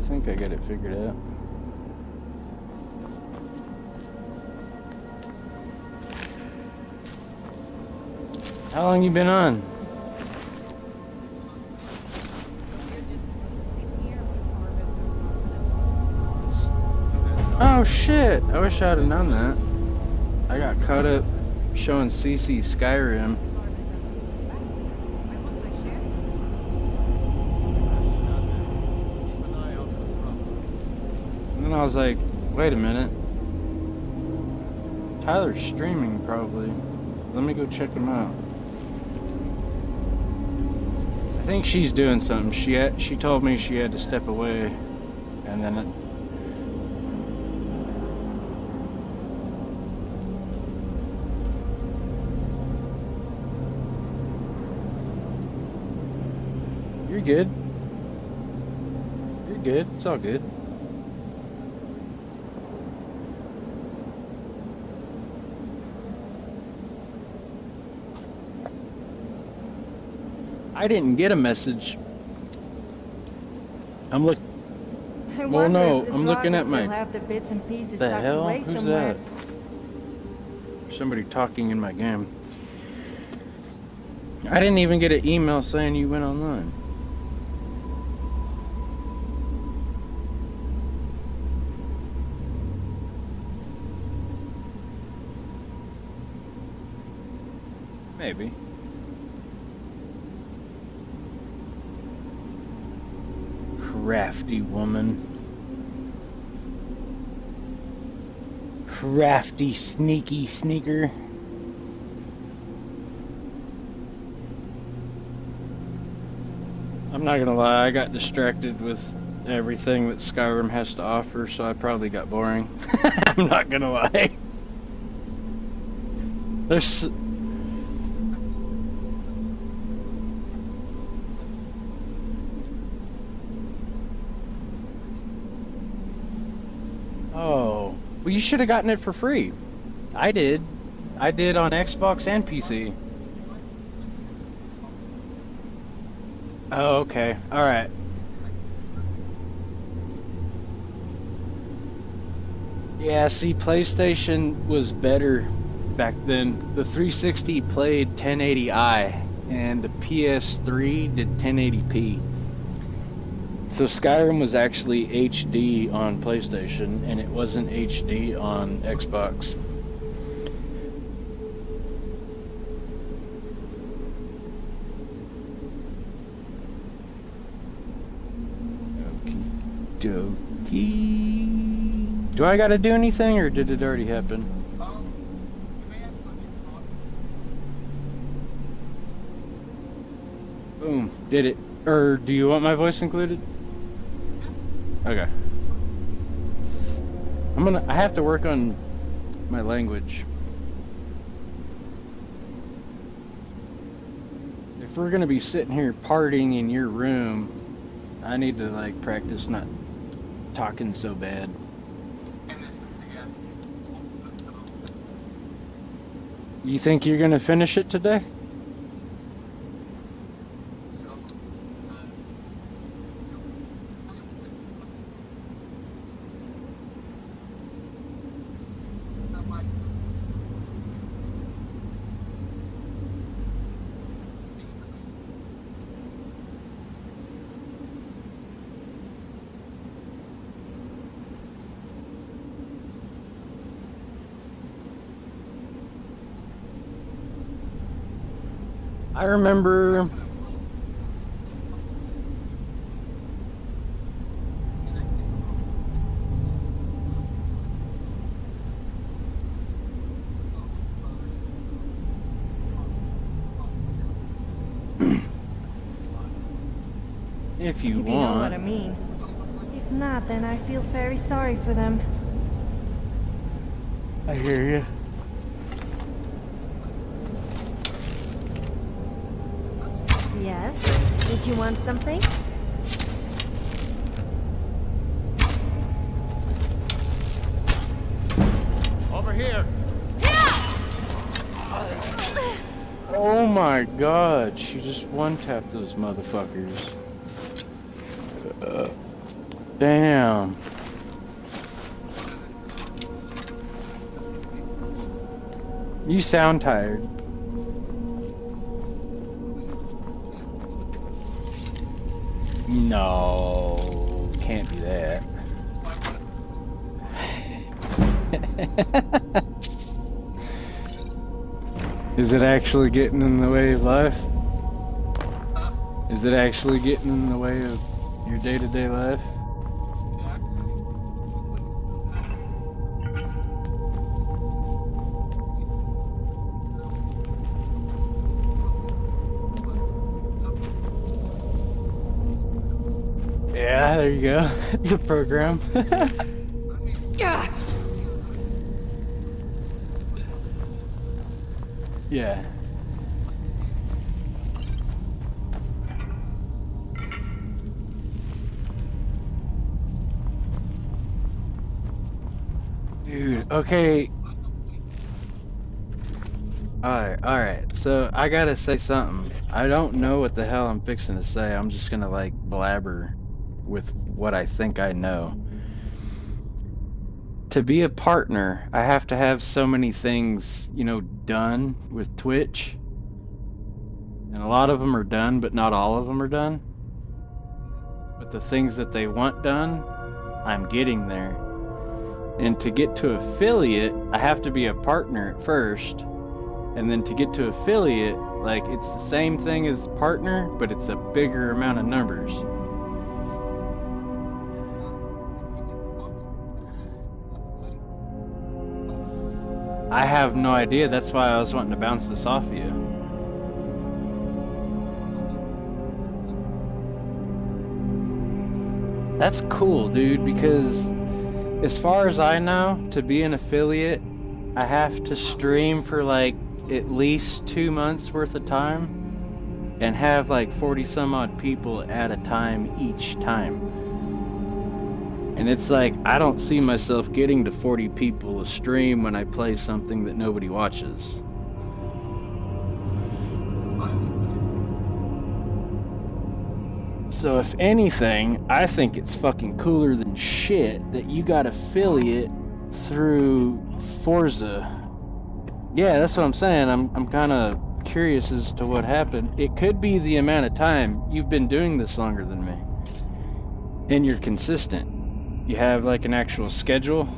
think I got it figured out. How long you been on? Oh shit! I wish I'd have known that. I got caught up showing CC Skyrim. And then I was like, wait a minute. Tyler's streaming probably. Let me go check him out. I think she's doing something. She told me she had to step away, and then you're good. You're good. It's all good. I didn't get a message. I'm look. Well, no, I'm looking at my. Have the bits and pieces The tucked hell? away Who's somewhere. that? Somebody talking in my game. I didn't even get an email saying you went online. Maybe. Crafty woman. Crafty, sneaky sneaker. I'm not gonna lie, I got distracted with everything that Skyrim has to offer, so I probably got boring. I'm not gonna lie. There's... Oh, well, you should have gotten it for free. I did. I did on Xbox and PC. Oh, okay. Alright. Yeah, see, PlayStation was better back then. The 360 played 1080i, and the PS3 did 1080p. So Skyrim was actually HD on PlayStation, and it wasn't HD on Xbox. Okie dokie. Do I gotta do anything, or did it already happen? Boom, did it. Or do you want my voice included? Okay. I have to work on my language. If we're gonna be sitting here partying in your room, I need to like practice not talking so bad. You think you're gonna finish it today? I remember if you If you know what want. I mean. If not, then I feel very sorry for them. I hear you. Yes? Did you want something? Over here. Oh my god, she just one-tapped those motherfuckers. Damn. You sound tired. No, can't be that. Is it actually getting in the way of life? Is it actually getting in the way of your day-to-day life? Yeah, there you go. The program. Yeah. Dude, okay. Alright. So I gotta say something. I don't know what the hell I'm fixing to say. I'm just gonna like blabber with what I think I know. To be a partner, I have to have so many things, you know, done with Twitch. And a lot of them are done, but not all of them are done. But the things that they want done, I'm getting there. And to get to affiliate, I have to be a partner at first. And then to get to affiliate, like, it's the same thing as partner, but it's a bigger amount of numbers. I have no idea. That's why I was wanting to bounce this off you. That's cool, dude, because as far as I know, to be an affiliate, I have to stream for like at least 2 months worth of time and have like 40 some odd people at a time each time. And it's like, I don't see myself getting to 40 people a stream when I play something that nobody watches. So if anything, I think it's fucking cooler than shit that you got affiliate through Forza. Yeah, that's what I'm saying. I'm kind of curious as to what happened. It could be the amount of time. You've been doing this longer than me. And you're consistent. You have like an actual schedule.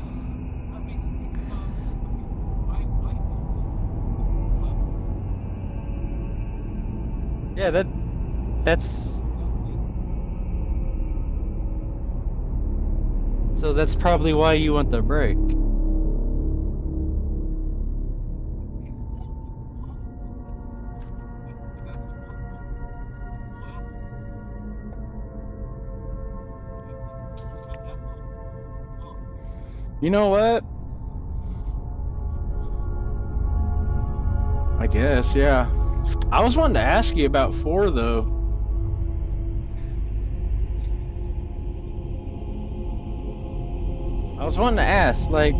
Yeah, that's so that's probably why you want the break. You know what? I guess, yeah. I was wanting to ask you about 4 though. I was wanting to ask, like,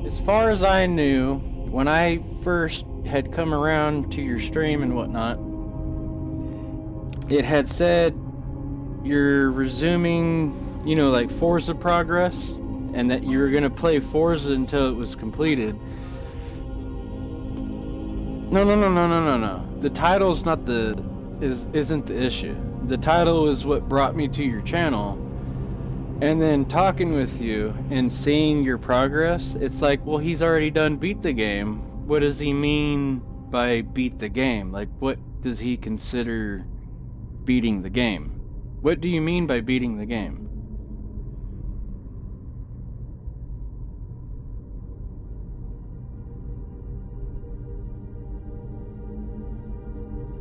as far as I knew, when I first had come around to your stream and whatnot, it had said you're resuming, you know, like Forza progress, and that you were gonna play Forza until it was completed. No. The title's not isn't the issue. The title is what brought me to your channel. And then talking with you and seeing your progress, it's like, well, he's already done beat the game. What does he mean by beat the game? Like, what does he consider beating the game? What do you mean by beating the game?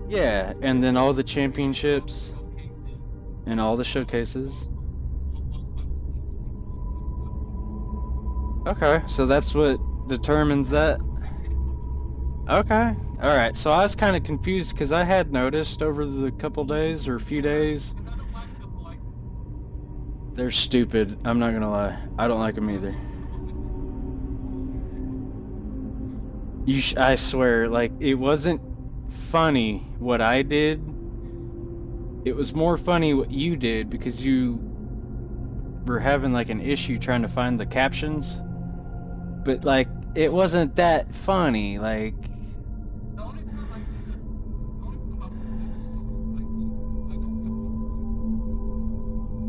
Yeah, and then all the championships and all the showcases. Okay, so that's what determines that. Okay, alright, so I was kind of confused because I had noticed over the couple days or few days. They're stupid, I'm not gonna lie. I don't like them either. I swear, like, it wasn't funny what I did. It was more funny what you did because you were having like an issue trying to find the captions, but like it wasn't that funny. Like,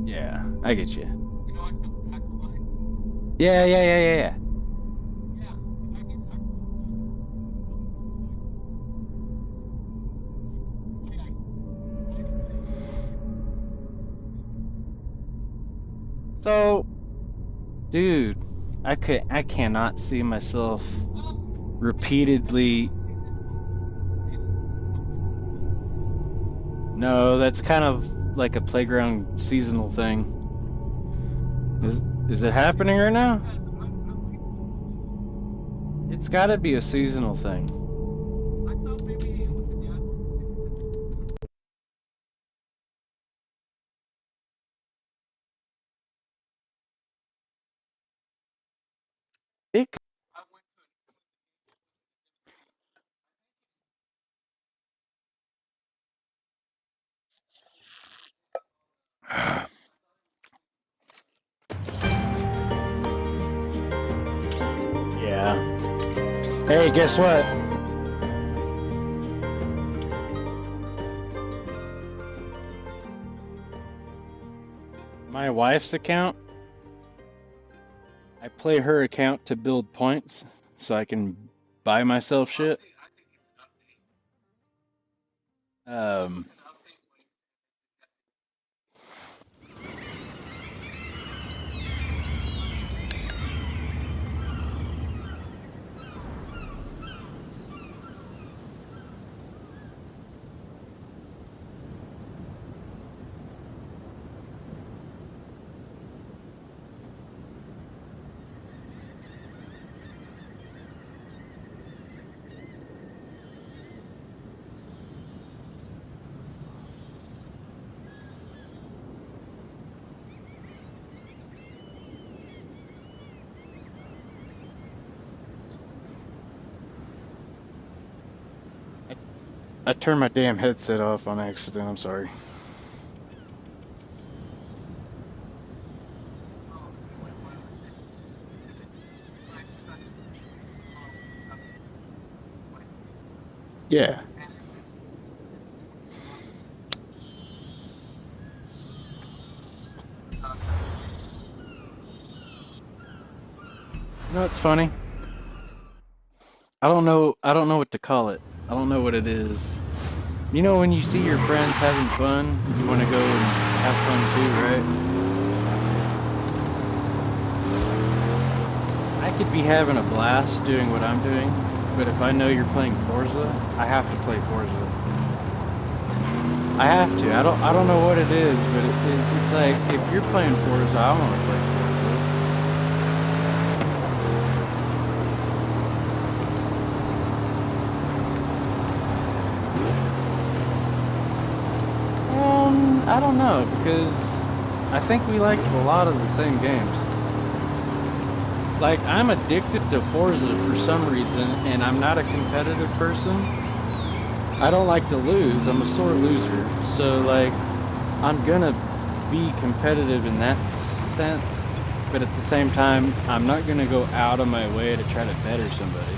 yeah, I get you. Yeah. So, dude, I cannot see myself repeatedly. No, that's kind of like a playground seasonal thing. Is it happening right now? It's got to be a seasonal thing. It Yeah. Hey, guess what? My wife's account, I play her account to build points so I can buy myself shit. Um, I turned my damn headset off on accident. I'm sorry. Yeah. You know what's funny? I don't know what to call it. I don't know what it is. You know when you see your friends having fun, you want to go and have fun too, right? I could be having a blast doing what I'm doing, but if I know you're playing Forza, I have to play Forza. I have to. I don't know what it is, but it's like if you're playing Forza, I want to play Forza. I don't know because I think we like a lot of the same games. Like I'm addicted to Forza for some reason, and I'm not a competitive person. I don't like to lose. I'm a sore loser. So like I'm gonna be competitive in that sense, but at the same time, I'm not gonna go out of my way to try to better somebody.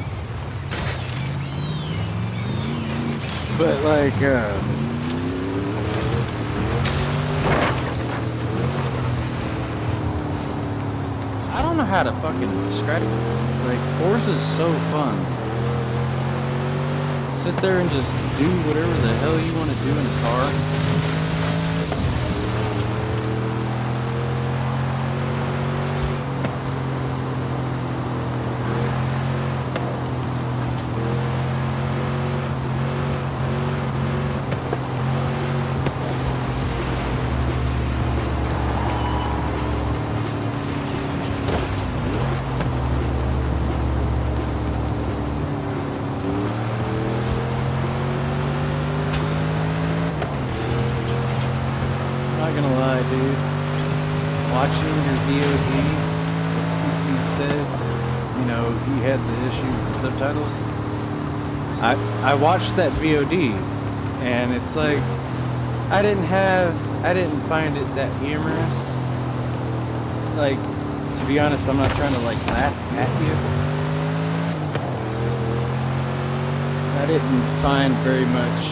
But like I don't know how to fucking describe it. Like Forza's so fun. Sit there and just do whatever the hell you want to do in a car. Not gonna lie, dude. Watching your VOD, like CC said, you know, he had the issue with the subtitles. I watched that VOD, and it's like I didn't find it that humorous. like, to be honest, I'm not trying to like laugh at you. I didn't find very much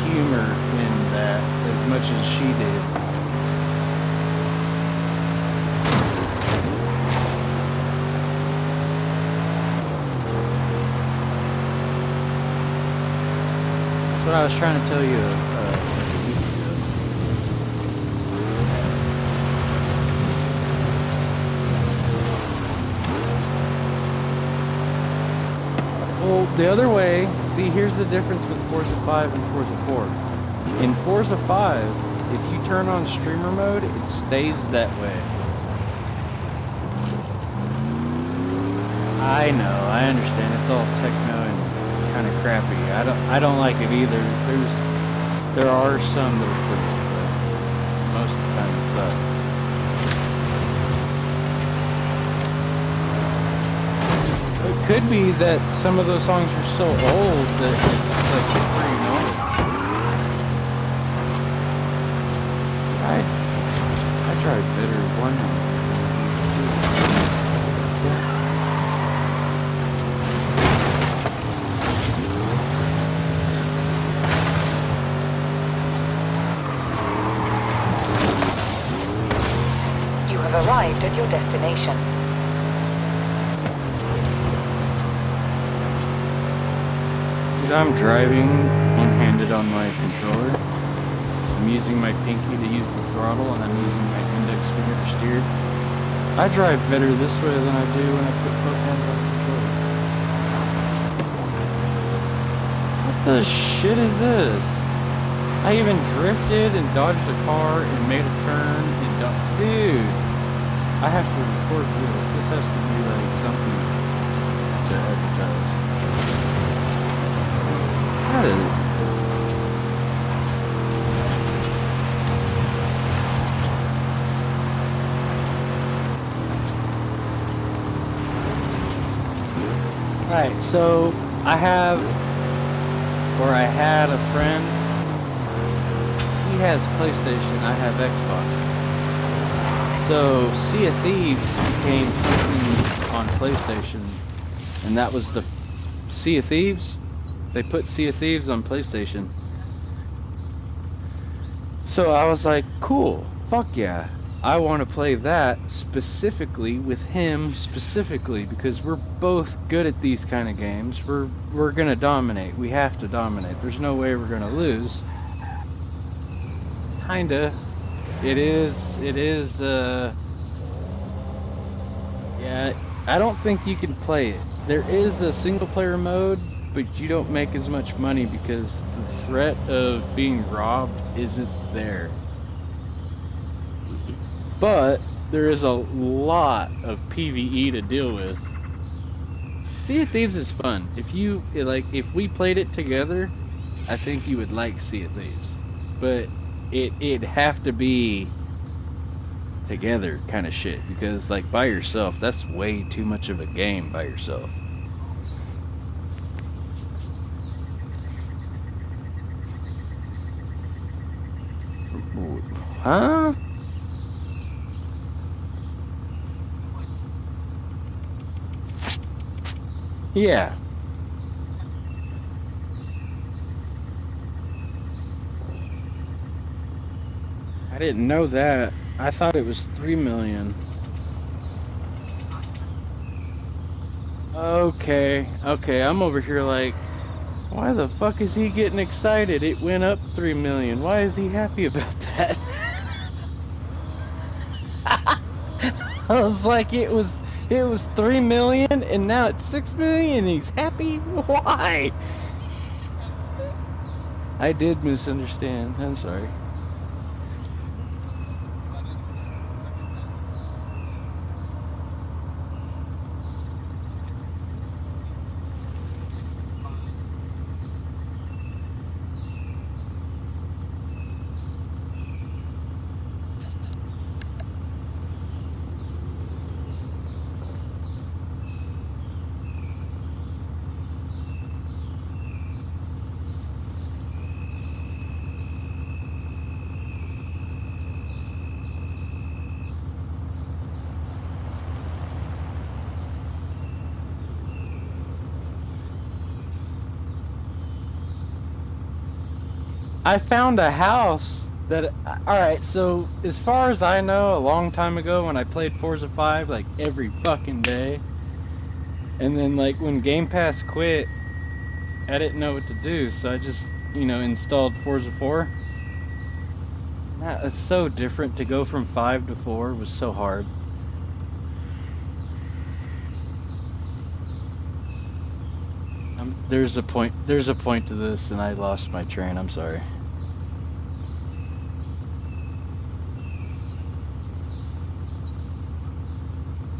humor in that as much as she did. That's what I was trying to tell you a week ago. Well, the other way, see, here's the difference with Forza 5 and Forza 4. In Forza 5, if you turn on streamer mode, it stays that way. I know, I understand. It's all techno and kind of crappy. I don't like it either. There are some that are pretty good, but most of the time it sucks. It could be that some of those songs are so old that it's like pretty normal. I tried better one. You have arrived at your destination. I'm driving one-handed on my controller. I'm using my pinky to use the throttle, and I'm using my index finger to steer. I drive better this way than I do when I put both hands on the controller. What the shit is this? I even drifted and dodged a car and made a turn and dude, I have to record this. This has to be like something to advertise. Right, so I had a friend. He has PlayStation, I have Xbox. So Sea of Thieves became something on PlayStation, and that was the Sea of Thieves. They put Sea of Thieves on PlayStation. So I was like, cool, fuck yeah. I want to play that specifically with him specifically because we're both good at these kind of games. We're going to dominate. We have to dominate. There's no way we're going to lose. Kinda. It is, yeah, I don't think you can play it. There is a single player mode, but you don't make as much money because the threat of being robbed isn't there. But there is a lot of PvE to deal with. Sea of Thieves is fun. If we played it together, I think you would like Sea of Thieves. But it'd have to be together kind of shit, because like by yourself, that's way too much of a game by yourself. Huh? Yeah. I didn't know that. I thought it was 3 million. Okay, I'm over here like, why the fuck is he getting excited? It went up 3 million. Why is he happy about that? I was like, it was 3 million and now it's 6 million. He's happy? Why? I did misunderstand. I'm sorry. I found a house that. Alright, so as far as I know, a long time ago when I played Forza 5, like every fucking day, and then like when Game Pass quit, I didn't know what to do, so I just, installed Forza 4. That was so different to go from 5 to 4 was so hard. There's a point to this and I lost my train, I'm sorry.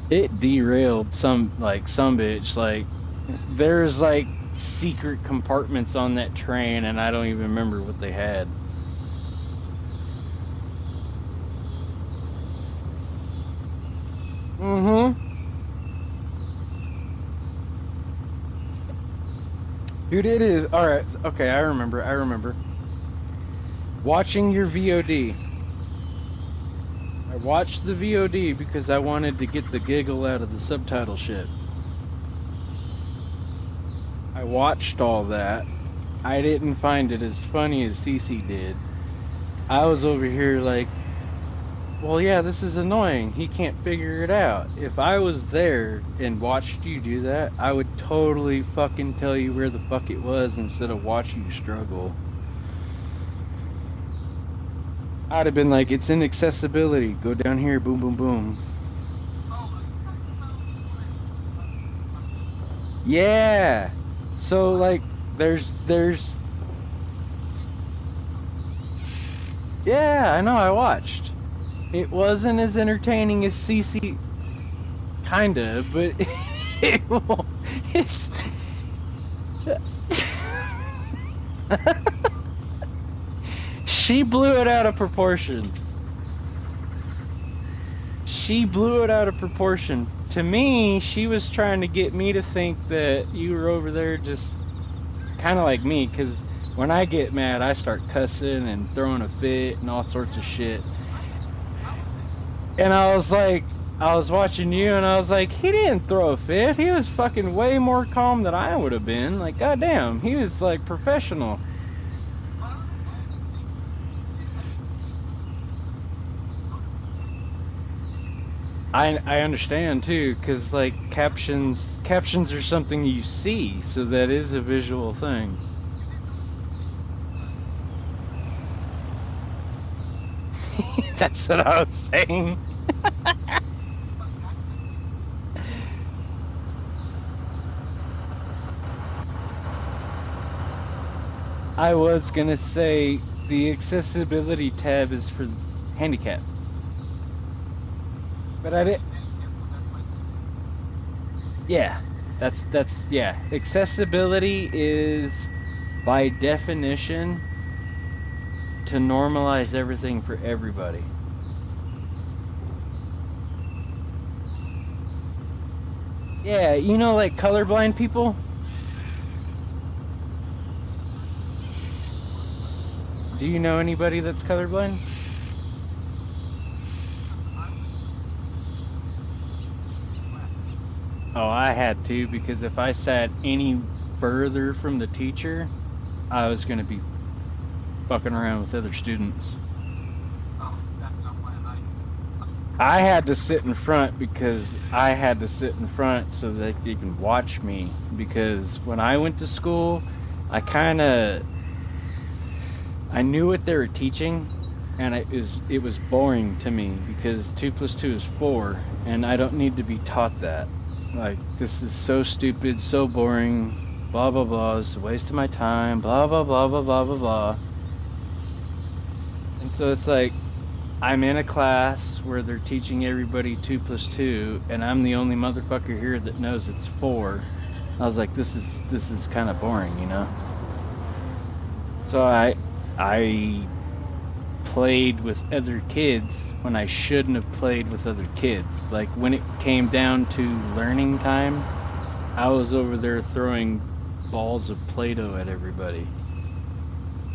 It derailed some bitch, like there's like secret compartments on that train and I don't even remember what they had. Mm-hmm. Dude, it is. Alright, okay, I remember. Watching your VOD. I watched the VOD because I wanted to get the giggle out of the subtitle shit. I watched all that. I didn't find it as funny as Cece did. I was over here like, well, yeah, this is annoying. He can't figure it out. If I was there and watched you do that, I would totally fucking tell you where the fuck it was instead of watch you struggle. I'd have been like, it's inaccessibility. Go down here, boom, boom, boom. Yeah. So, like, there's... Yeah, I know, I watched. It wasn't as entertaining as CC, kinda, but it's she blew it out of proportion. To me, she was trying to get me to think that you were over there just kind of like me, because when I get mad, I start cussing and throwing a fit and all sorts of shit. And I was watching you and I was like, he didn't throw a fit. He was fucking way more calm than I would have been. Like, goddamn, he was like professional. I understand too, because like captions are something you see, so that is a visual thing. That's what I was saying. I was gonna say the accessibility tab is for handicap. But I did. Yeah, that's yeah. Accessibility is by definition to normalize everything for everybody. Yeah, like colorblind people? Do you know anybody that's colorblind? Oh, I had to, because if I sat any further from the teacher, I was going to be fucking around with other students. I had to sit in front because I had to sit in front so that they can watch me. Because when I went to school, I knew what they were teaching, and it was boring to me because 2 + 2 is 4, and I don't need to be taught that. Like, this is so stupid, so boring, blah blah blah, it's a waste of my time, blah blah blah blah blah blah blah. And so it's like, I'm in a class where they're teaching everybody 2 + 2, and I'm the only motherfucker here that knows it's 4. I was like, this is kind of boring, So I played with other kids when I shouldn't have played with other kids. Like, when it came down to learning time, I was over there throwing balls of Play-Doh at everybody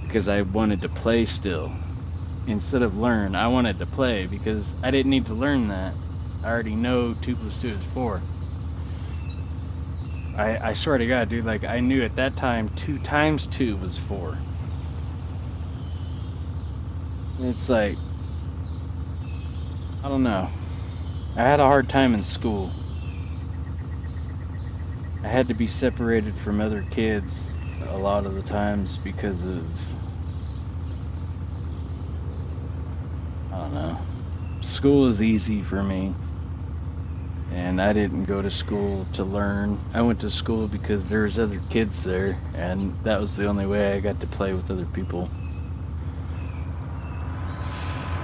because I wanted to play still. Instead of learn, I wanted to play because I didn't need to learn that. I already know 2 + 2 is 4. I swear to God, dude, like, I knew at that time 2 × 2 was 4. It's like, I don't know. I had a hard time in school. I had to be separated from other kids a lot of the times because of, I don't know. School is easy for me. And I didn't go to school to learn. I went to school because there was other kids there, and that was the only way I got to play with other people.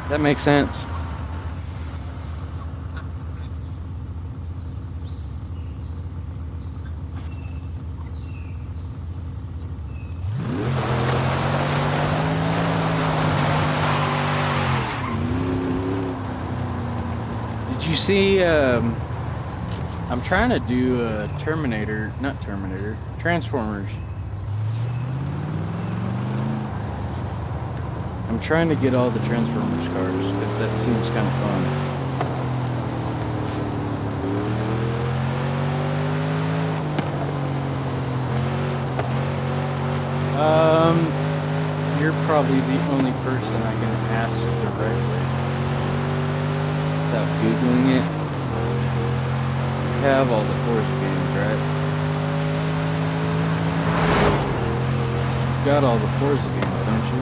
That makes sense. Did you see, I'm trying to do a Transformers. I'm trying to get all the Transformers cars, because that seems kind of fun. You're probably the only person I can ask directly without Googling it. You have all the Forza games, right? You've got all the Forza games, don't you?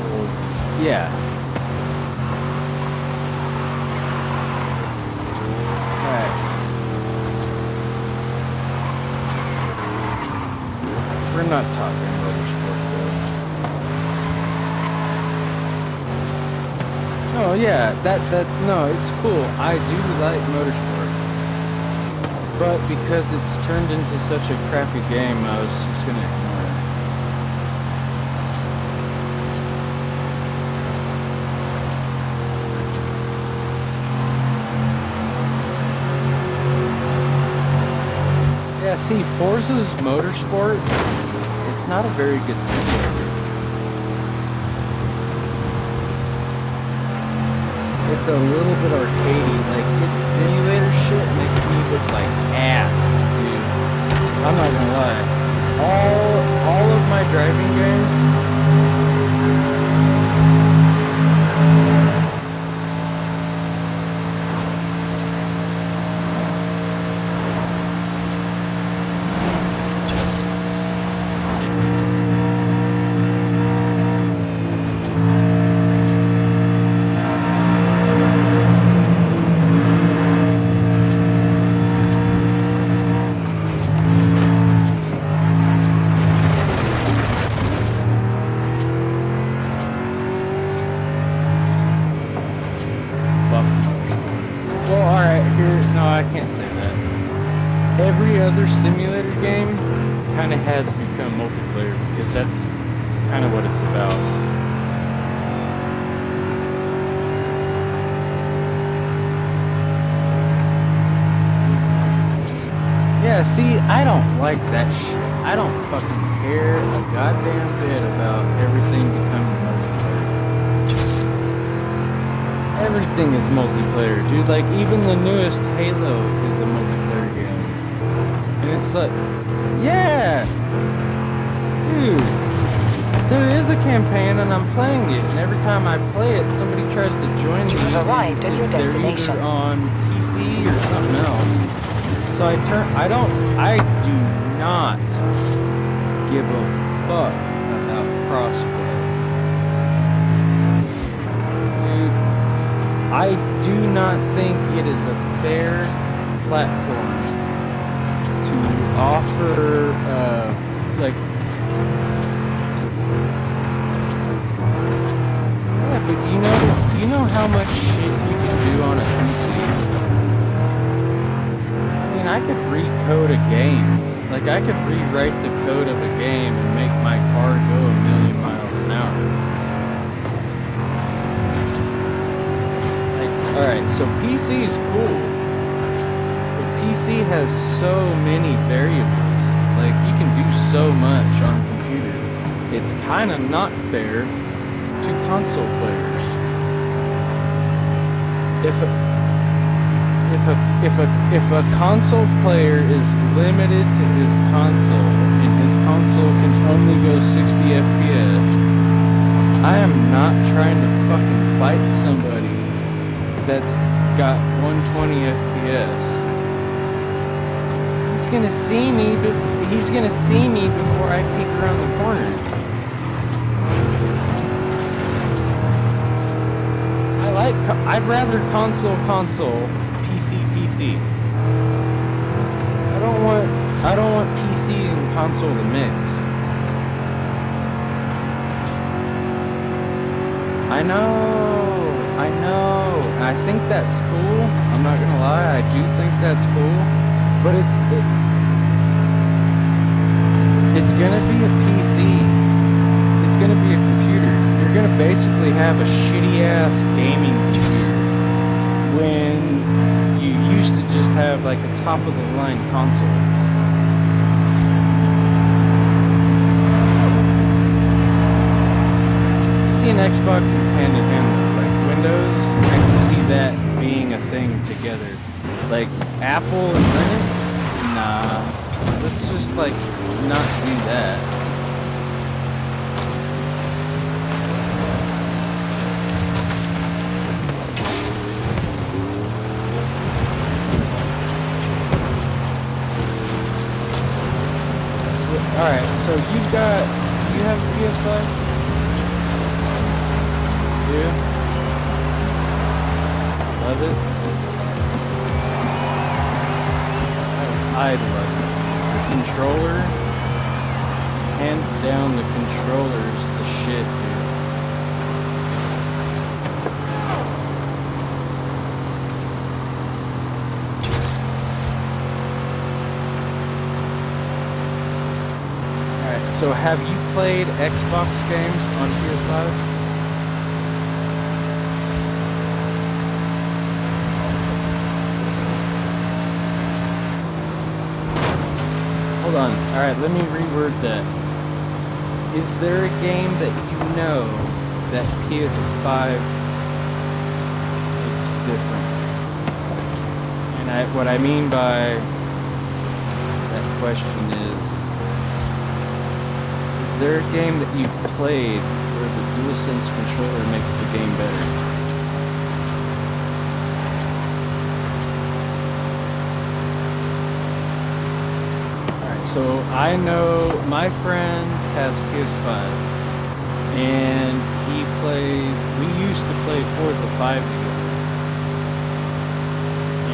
Well, yeah. Alright. We're not talking motorsport, though. Oh yeah, no, it's cool. I do like motorsport. But because it's turned into such a crappy game, I was just gonna ignore it. Yeah, see, Forza's motorsport, it's not a very good simulator. It's a little bit arcadey, like its simulator shit makes me look like ass, dude. I'm not gonna lie. All of my driving games, I can't say that. Every other simulator game kind of has become multiplayer because that's kind of what it's about. Yeah, see, I don't like that shit. I don't fucking care a goddamn bit about everything becoming multiplayer. Everything is multiplayer, dude. Like, even the newest Halo is a multiplayer game. And it's like, yeah! Dude, there is a campaign and I'm playing it. And every time I play it, somebody tries to join me. You've arrived at your destination. They're either on PC or something else. So I do not give a fuck about crossplay. Dude, I do not think it is a fair platform to offer, like, yeah, but you know how much shit you can do on a PC? I could recode a game. Like, I could rewrite the code of a game and make my car go 1,000,000 miles an hour. Like, alright, so PC is cool. But PC has so many variables. Like, you can do so much on a computer. It's kind of not fair to console players. If a console player is limited to his console and his console can only go 60 FPS. I am not trying to fucking fight somebody that's got 120 FPS. He's gonna see me, but he's gonna see me before I peek around the corner. I'd rather console, PC. I don't want PC and console to mix. I know. I think that's cool. I'm not gonna lie, I do think that's cool. But it's gonna be a PC. It's gonna be a computer. You're gonna basically have a shitty ass gaming computer when you used to just have like a top of the line console. Seeing Xbox is hand in hand with like Windows, I can see that being a thing together. Like Apple and Linux, nah. Let's just like not do that. Alright, so you have a PS5? Yeah. Love it. I love it. The controller, hands down, the controller's the shit, dude. Alright, so have you played Xbox games on PS5? Hold on. Alright, let me reword that. Is there a game that you know that PS5 is different? And what I mean by that question is there a game that you've played where the DualSense controller makes the game better? So I know my friend has PS5, and we used to play Forza 5 together.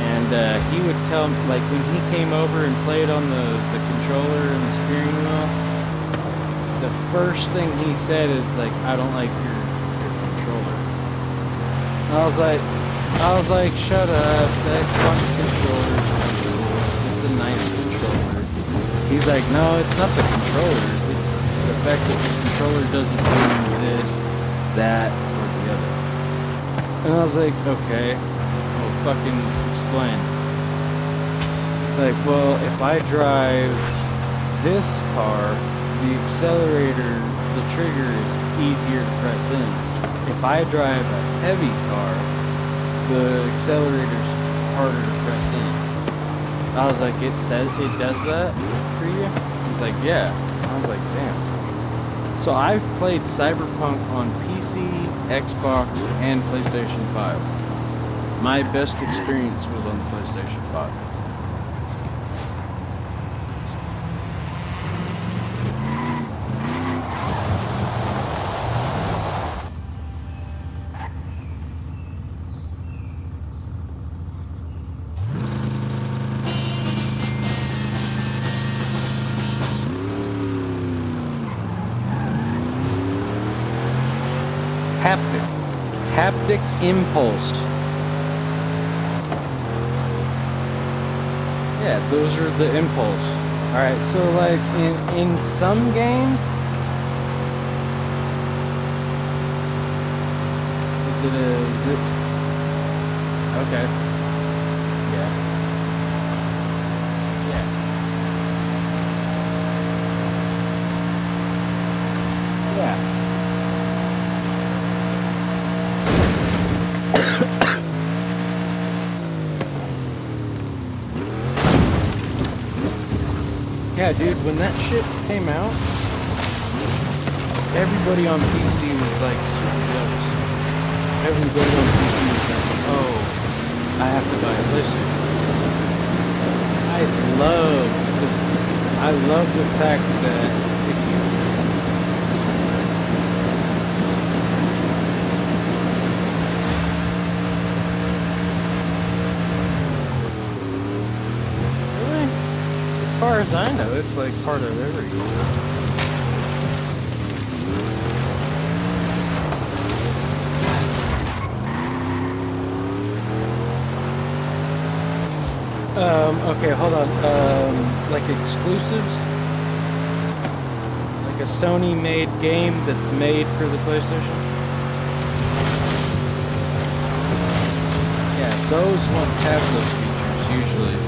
And he would tell me, like when he came over and played on the controller and the steering wheel, the first thing he said is like, I don't like your controller. And I was like, shut up, the Xbox controller is cool. It's a nice controller. He's like, no, it's not the controller. It's the fact that the controller doesn't do this, that, or the other. And I was like, okay, well, fucking explain. He's like, well, if I drive this car, the accelerator, the trigger is easier to press in. If I drive a heavy car, the accelerator's harder to press in. I was like, it does that for you? He's like, yeah. I was like, damn. So I've played Cyberpunk on PC, Xbox, and PlayStation 5. My best experience was on the PlayStation 5. Haptic impulse. Yeah, those are the impulse. Alright, so like in some games, is it okay. Yeah. Yeah. Yeah, yeah, dude, when that shit came out, everybody on PC was like super jealous. Everybody on PC was like, oh, I have to buy a PlayStation. I love the fact that if you really, as far as I know, it's like part of every. Okay, hold on. Like exclusives? Like a Sony-made game that's made for the PlayStation? Yeah, those won't have those features usually.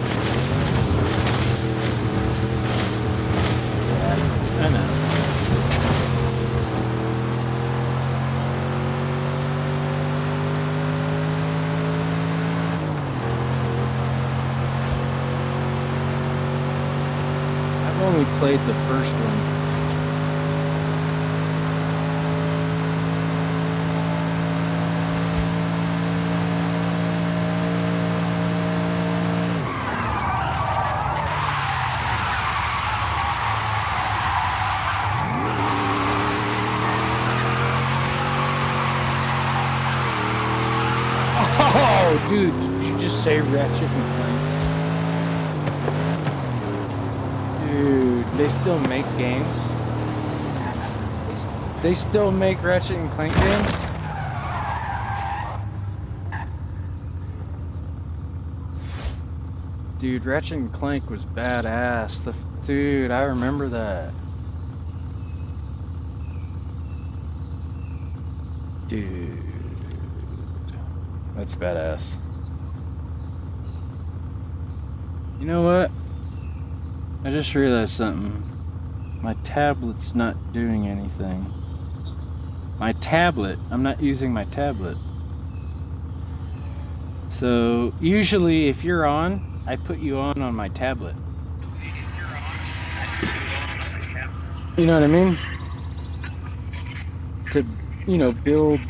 Yeah, I know. I've only played the first one. Oh, dude, did you just say Ratchet and Clank? Dude, they still make games? They still make Ratchet and Clank games? Dude, Ratchet and Clank was badass. Dude, I remember that. Dude, that's badass. You know what? I just realized something. My tablet's not doing anything. My tablet, I'm not using my tablet. So, usually if you're on, I put you on my tablet. You know what I mean? To, build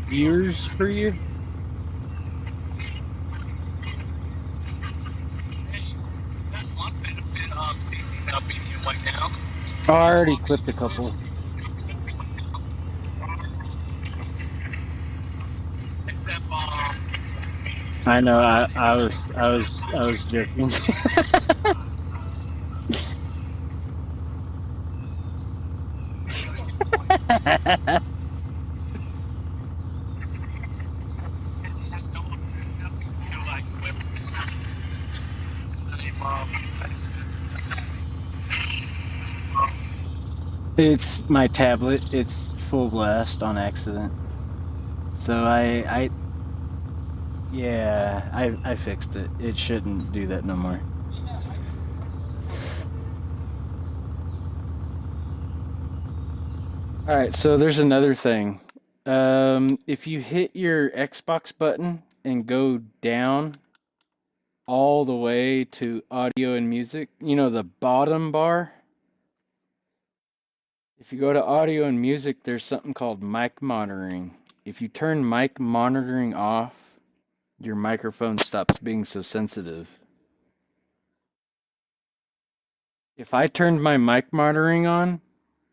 viewers for you. That's one benefit of CC not being here right now. Oh, I already clipped a couple. Except, I know. I was joking. It's my tablet. It's full blast on accident. So yeah, I fixed it. It shouldn't do that no more. All right, so there's another thing. If you hit your Xbox button and go down all the way to audio and music, the bottom bar. If you go to audio and music, there's something called mic monitoring. If you turn mic monitoring off, your microphone stops being so sensitive. If I turned my mic monitoring on,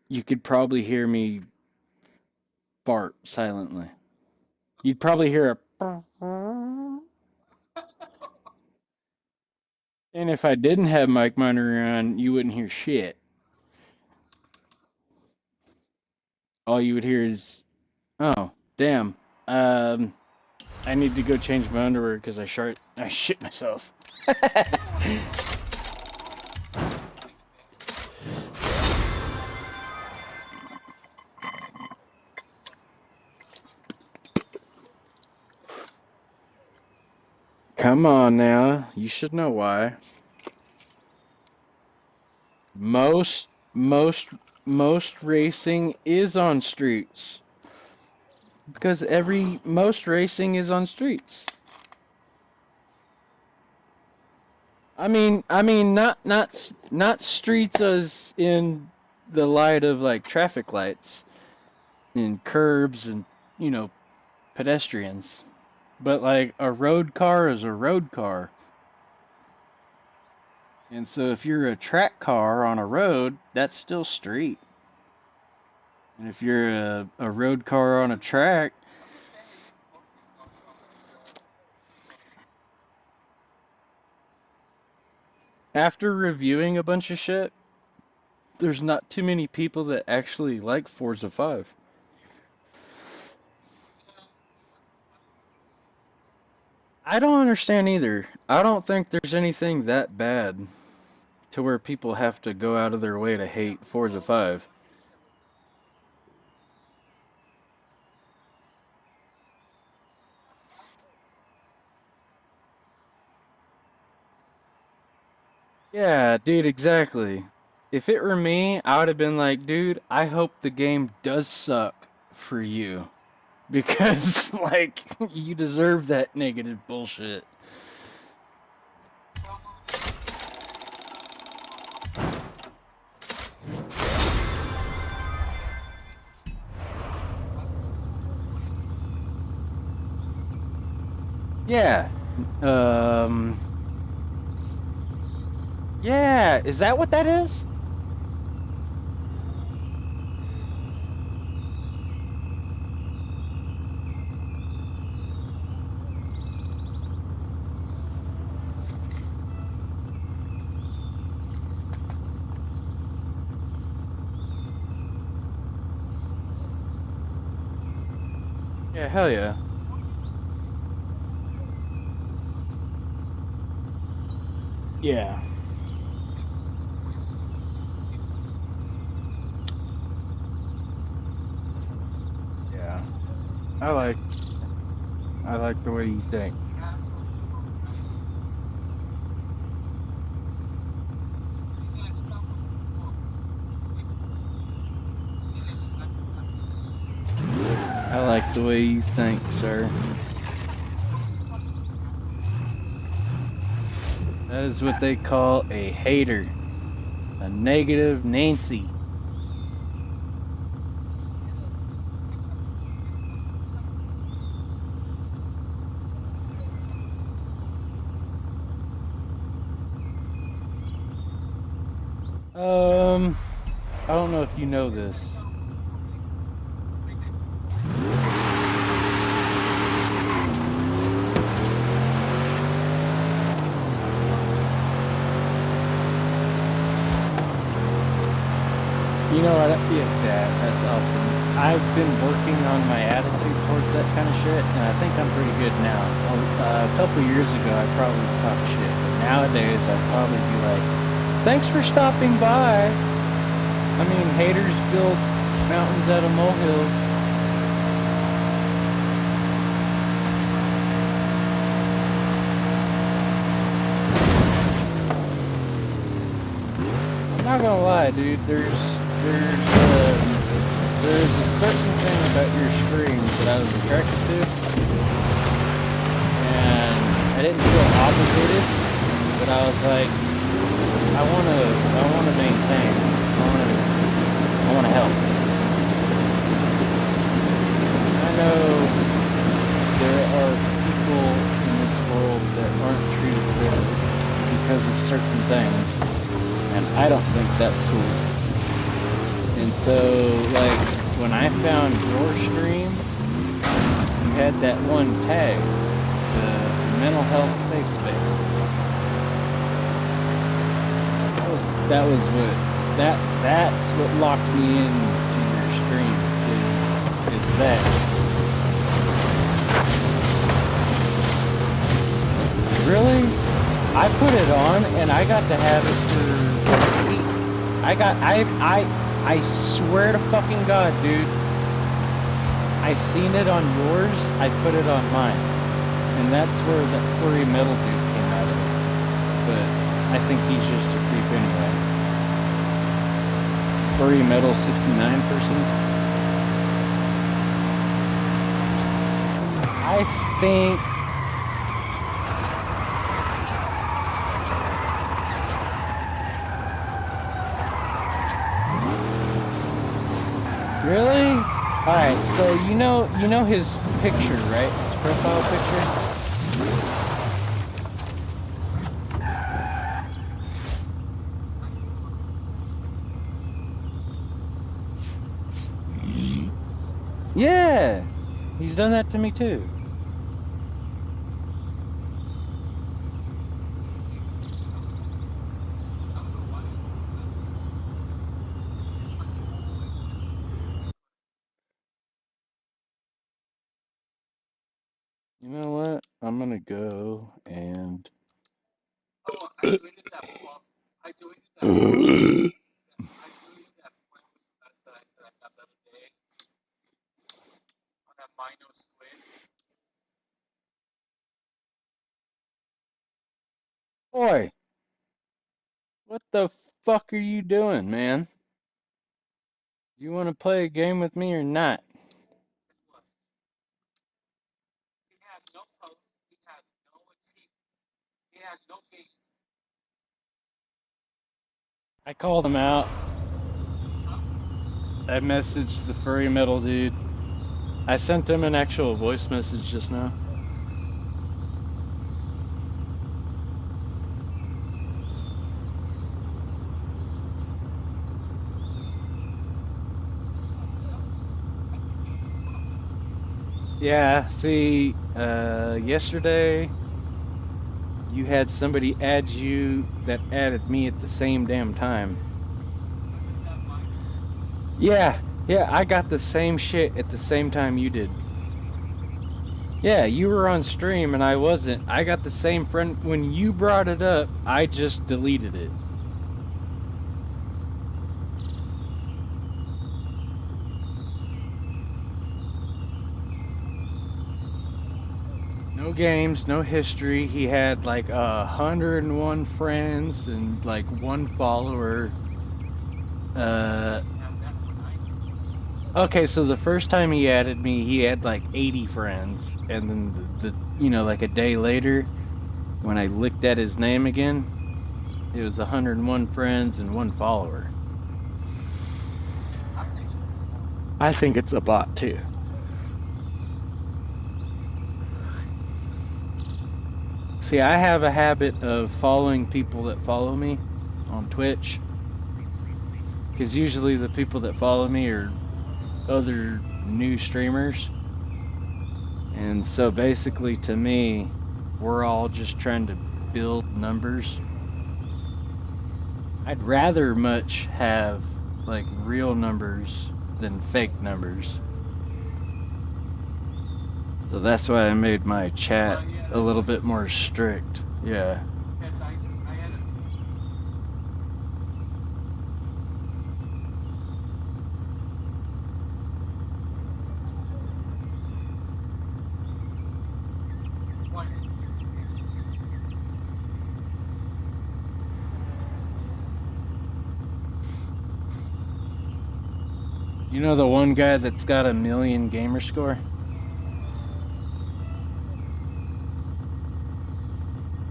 you could probably hear me fart silently. You'd probably hear a... And if I didn't have mic monitoring on, you wouldn't hear shit. All you would hear is, oh, damn. I need to go change my underwear because I shit myself. Come on now, you should know why. Most racing is on streets. Because most racing is on streets. not streets as in the light of like traffic lights and curbs and you know pedestrians, but like a road car is a road car. And so if you're a track car on a road, that's still street. And if you're a road car on a track, after reviewing a bunch of shit, there's not too many people that actually like Forza 5. I don't understand either. I don't think there's anything that bad to where people have to go out of their way to hate Forza 5. Yeah, dude, exactly. If it were me, I would have been like, dude, I hope the game does suck for you. Because, like, you deserve that negative bullshit. Yeah. Um. Yeah, is that what that is? Yeah, hell yeah. Yeah. Yeah. I like I like the way you think. I like the way you think, sir. That is what they call a hater. A negative Nancy. Um, I don't know if you know this. You know what? Yeah, that's awesome. I've been working on my attitude towards that kind of shit, and I think I'm pretty good now. A couple years ago, I probably talk shit, but nowadays I'd probably be like, "Thanks for stopping by." I mean, haters build mountains out of molehills. I'm not gonna lie, dude. There's a certain thing about your screams that I was attracted to, and I didn't feel obligated, but I was like, I wanna maintain, I wanna help. I know there are people in this world that aren't treated fairly because of certain things, and I don't think that's cool. And so, like, when I found your stream, you had that one tag, the mental health safe space. That's what locked me into your stream is that. Really? I put it on and I got to have it for a week. I swear to fucking God, dude. I seen it on yours, I put it on mine. And that's where that furry metal dude came out of. But I think he's just a creep anyway. Furry metal 69 person. I think Alright, so you know his picture, right? His profile picture? Yeah! He's done that to me too. You know what? I'm gonna go and Oh, I deleted that. I deleted that. I deleted that that I said I got the other day on that Mino squid. Boy, what the fuck are you doing, man? You want to play a game with me or not? Guess what? He has no posts. He has no achievements. He has no games. I called him out. Huh? I messaged the furry metal dude. I sent him an actual voice message just now. Yeah, see, yesterday you had somebody add you that added me at the same damn time. Wasn't that Mino? Yeah, I got the same shit at the same time you did. Yeah, you were on stream and I wasn't. I got the same friend. When you brought it up, I just deleted it. No games, no history. He had like 101 friends and like one follower. Uh, Didn't have that when I did. okay, so the first time he added me, he had like 80 friends, and then like a day later, when I looked at his name again, it was 101 friends and one follower. I think it's a bot. I think it's a bot too. See, I have a habit of following people that follow me on Twitch. Because usually the people that follow me are other new streamers. And so basically, to me, we're all just trying to build numbers. I'd rather much have like real numbers than fake numbers. So that's why I made my chat Well, yeah, a that's little why. bit more strict. Yeah. Because I had a. What? You know the one guy that's got 1 million gamer score?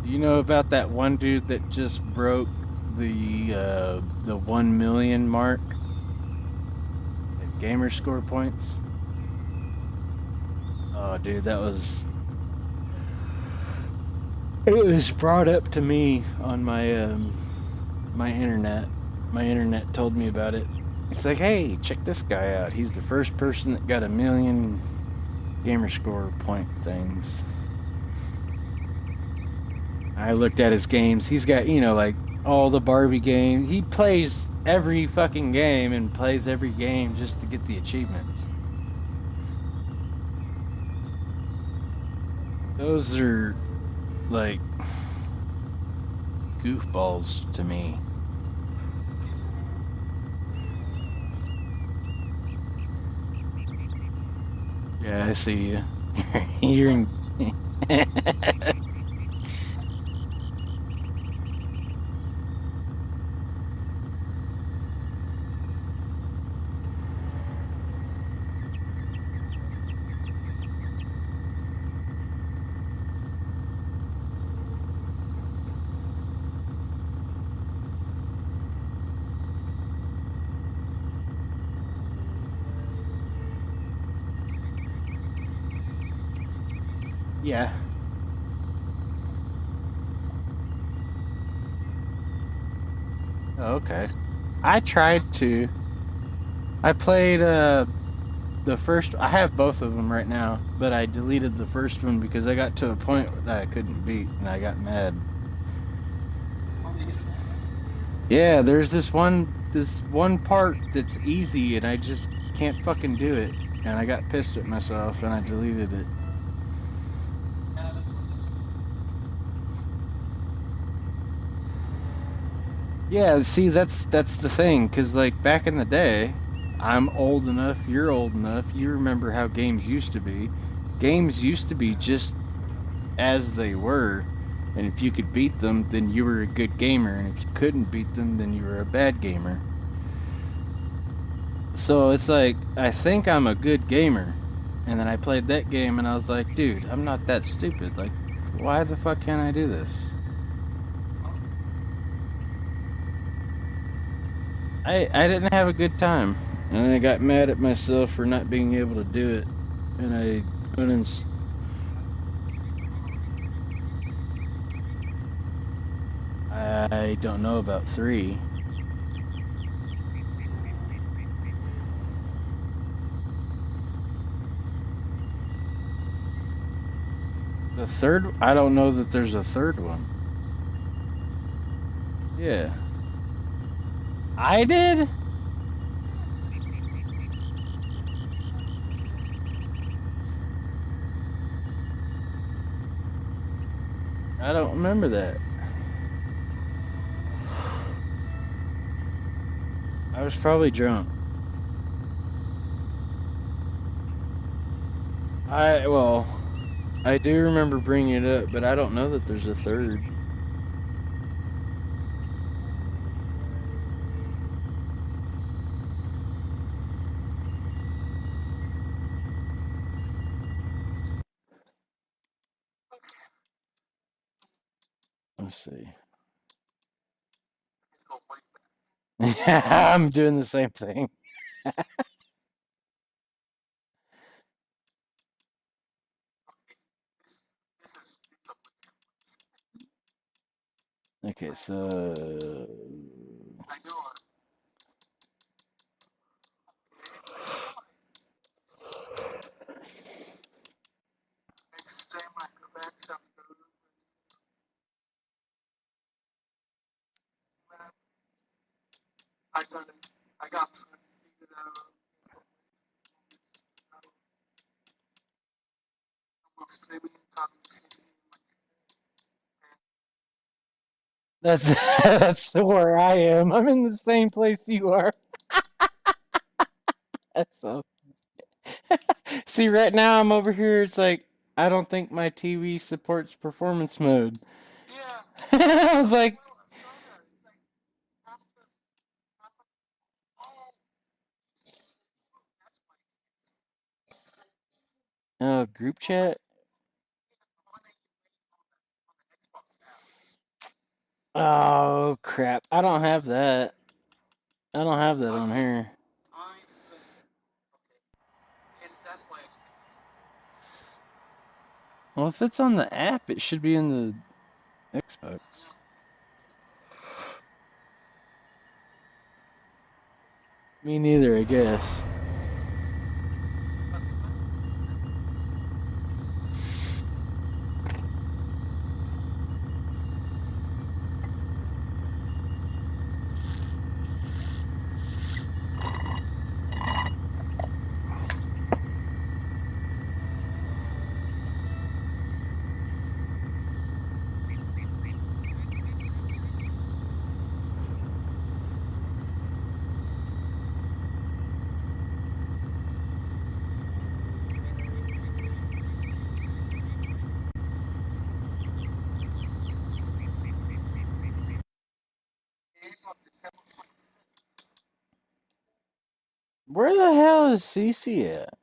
Do you know about that one dude that just broke the 1 million mark at gamer score points? Oh, dude, it was brought up to me on my internet. My internet told me about it. It's like, hey, check this guy out. He's the first person that got 1 million gamer score point things. I looked at his games. He's got, like all the Barbie games. He plays every fucking game and plays every game just to get the achievements. Those are like goofballs to me. Yeah, I see you. You're in. Yeah. Oh, okay. I tried to. I played the first. I have both of them right now, but I deleted the first one because I got to a point that I couldn't beat, and I got mad. Yeah, there's this one part that's easy, and I just can't fucking do it, and I got pissed at myself, and I deleted it. Yeah, see, that's the thing, 'cause like back in the day, I'm old enough, you're old enough, you remember how games used to be. Games used to be just as they were, and if you could beat them, then you were a good gamer, and if you couldn't beat them, then you were a bad gamer. So it's like I think I'm a good gamer, and then I played that game, and I was like, dude, I'm not that stupid. Like, why the fuck can't I do this? I didn't have a good time, and I got mad at myself for not being able to do it, and I went and I don't know about three. The third, I don't know that there's a third one. Yeah, I did. I don't remember that. I was probably drunk. Well, I do remember bringing it up, but I don't know that there's a third. Let's see. I'm doing the same thing. Okay, so that's that's where I am. I'm in the same place you are. That's so. See, right now I'm over here. It's like I don't think my TV supports performance mode. I was like, oh, group chat. Oh crap! I don't have that. I don't have that on here. Well, if it's on the app, it should be in the Xbox. Me neither, I guess. Where the hell is Cece at?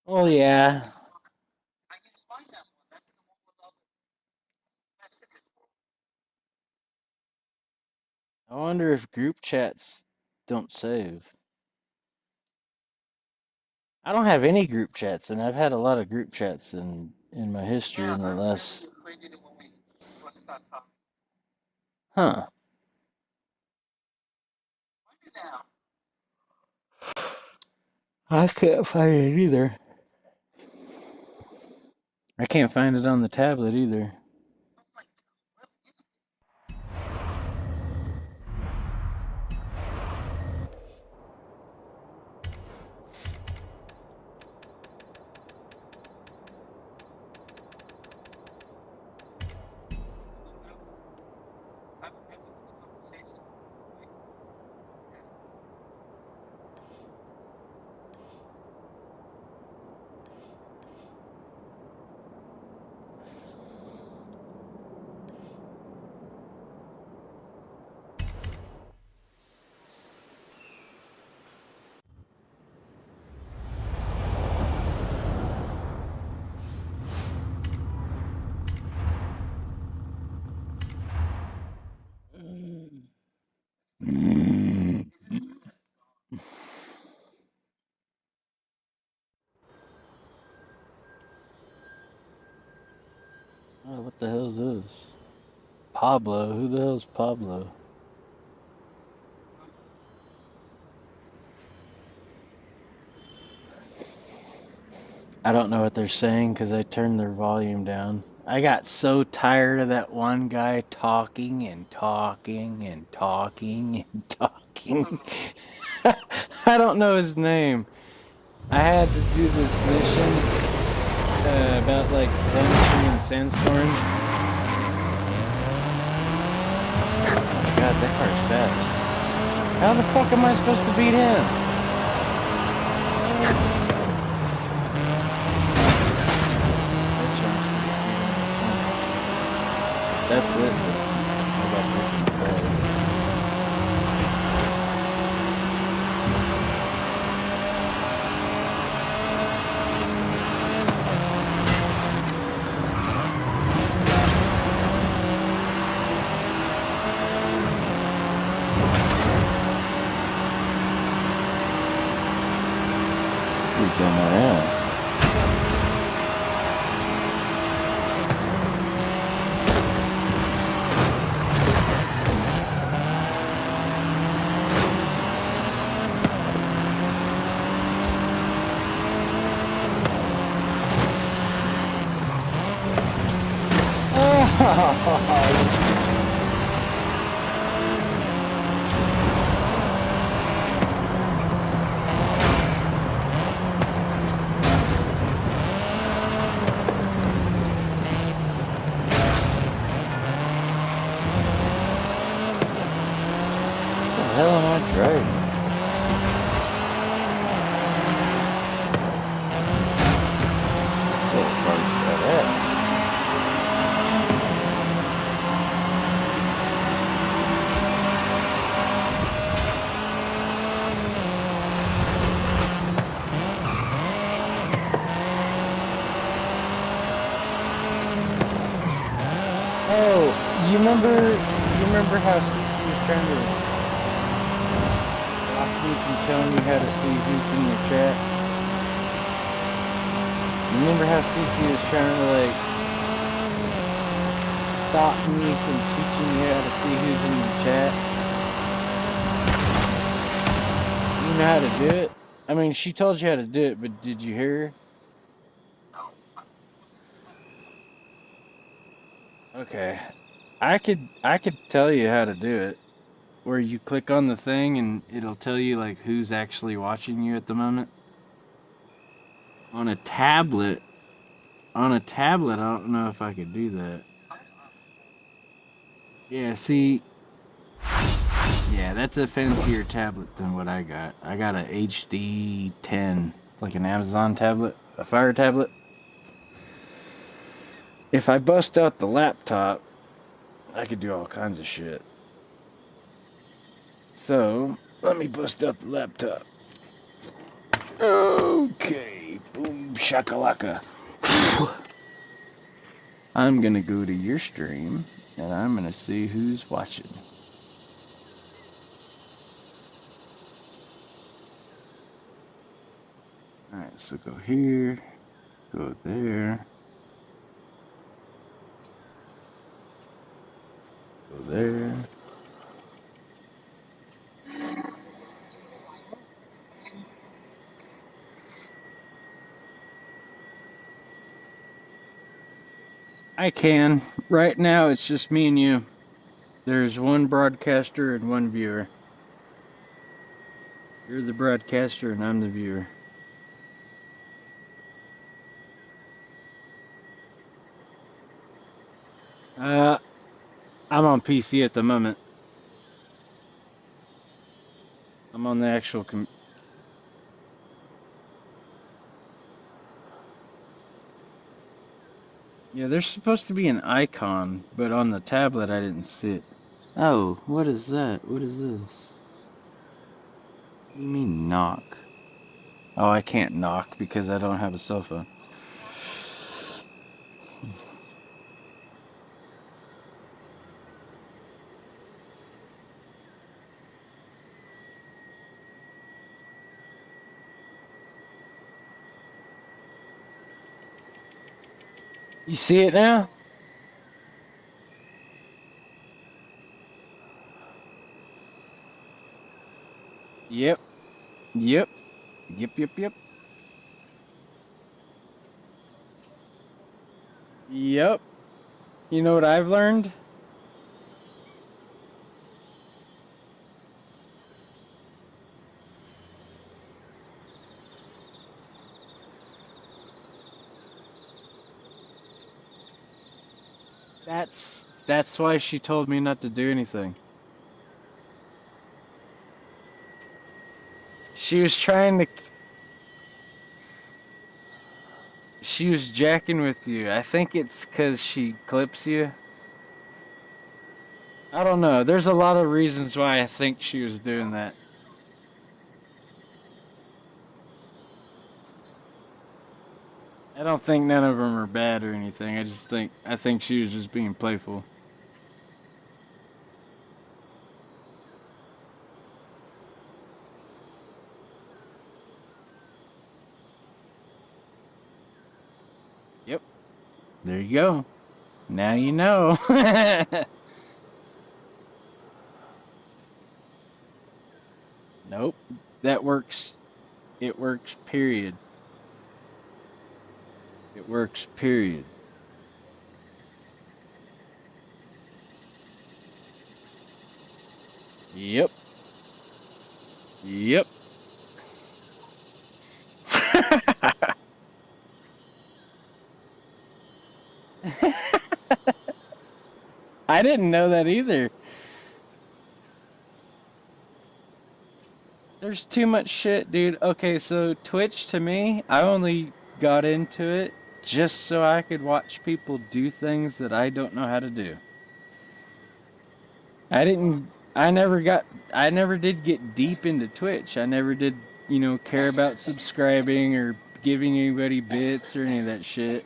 Well, yeah. I can find that one. That's the one without the Mexicans. I wonder if group chats don't save. I don't have any group chats, and I've had a lot of group chats in my history Yeah, in the I remember last. we created it when we first started talking. Huh. Find it now. I can't find it either. I can't find it on the tablet either. Oh my God, what is I remember this conversation. Oh, what the hell is this? Pablo. Who the hell's Pablo? I don't know what they're saying because I turned their volume down. I got so tired of that one guy talking and talking and talking and talking. I don't know his name. I had to do this mission about like thunderstorm and sandstorms. God, that car's fast. How the fuck am I supposed to beat him? That's it. How about this instead? This dude's on my ass. What the hell am I driving? That car's badass. Oh, you remember how Cece was trying to block me from telling you how to see who's in the chat? You remember how Cece was trying to like stop me from teaching you how to see who's in the chat? You know how to do it? I mean, she told you how to do it, but did you hear her? Okay. I could tell you how to do it. Where you click on the thing and it'll tell you like who's actually watching you at the moment. On a tablet, I don't know if I could do that. Yeah, see, yeah, that's a fancier tablet than what I got. I got a HD 10, like an Amazon tablet, a Fire tablet. If I bust out the laptop, I could do all kinds of shit. So, let me bust out the laptop. Okay, boom shakalaka. I'm gonna go to your stream, and I'm gonna see who's watching. Alright, so go here, go there, go there. I can. Right now, it's just me and you. There's one broadcaster and one viewer. You're the broadcaster and I'm the viewer. I'm on PC at the moment. I'm on the actual Yeah, there's supposed to be an icon, but on the tablet I didn't see it. Oh, what is that? What is this? What do you mean knock? Oh, I can't knock because I don't have a cell phone. You see it now? Yep. Yep. Yep, yep, yep. Yep. You know what I've learned? That's why she told me not to do anything. She was trying to She was jacking with you. I think it's cuz she clips you. I don't know. There's a lot of reasons why I think she was doing that. I don't think none of them are bad or anything. I think she was just being playful. Yep. There you go. Now you know. Nope. That works. It works, period. It works, period. Yep. Yep. I didn't know that either. There's too much shit, dude. Okay, so Twitch to me, I only got into it just so I could watch people do things that I don't know how to do. I didn't I never did get deep into Twitch. I never did, care about subscribing or giving anybody bits or any of that shit.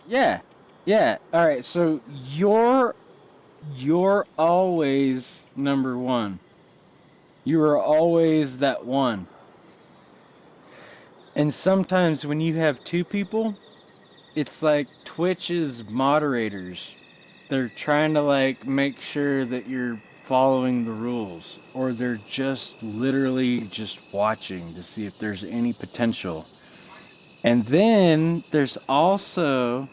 Yeah. Yeah. All right. So you're always number one. You are always that one. And sometimes when you have two people, it's like Twitch's moderators. They're trying to like make sure that you're following the rules, or they're just literally just watching to see if there's any potential. And then there's also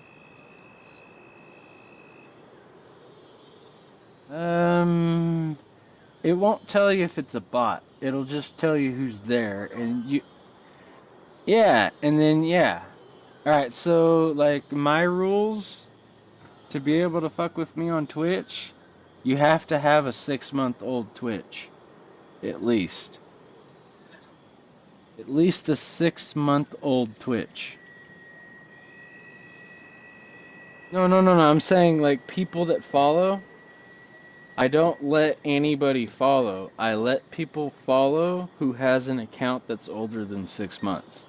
it won't tell you if it's a bot. It'll just tell you who's there and you yeah, and then yeah. All right, so like my rules to be able to fuck with me on Twitch, you have to have a 6-month-old Twitch, at least. At least a 6-month-old Twitch. No. I'm saying like people that follow. I don't let anybody follow. I let people follow who has an account that's older than 6 months.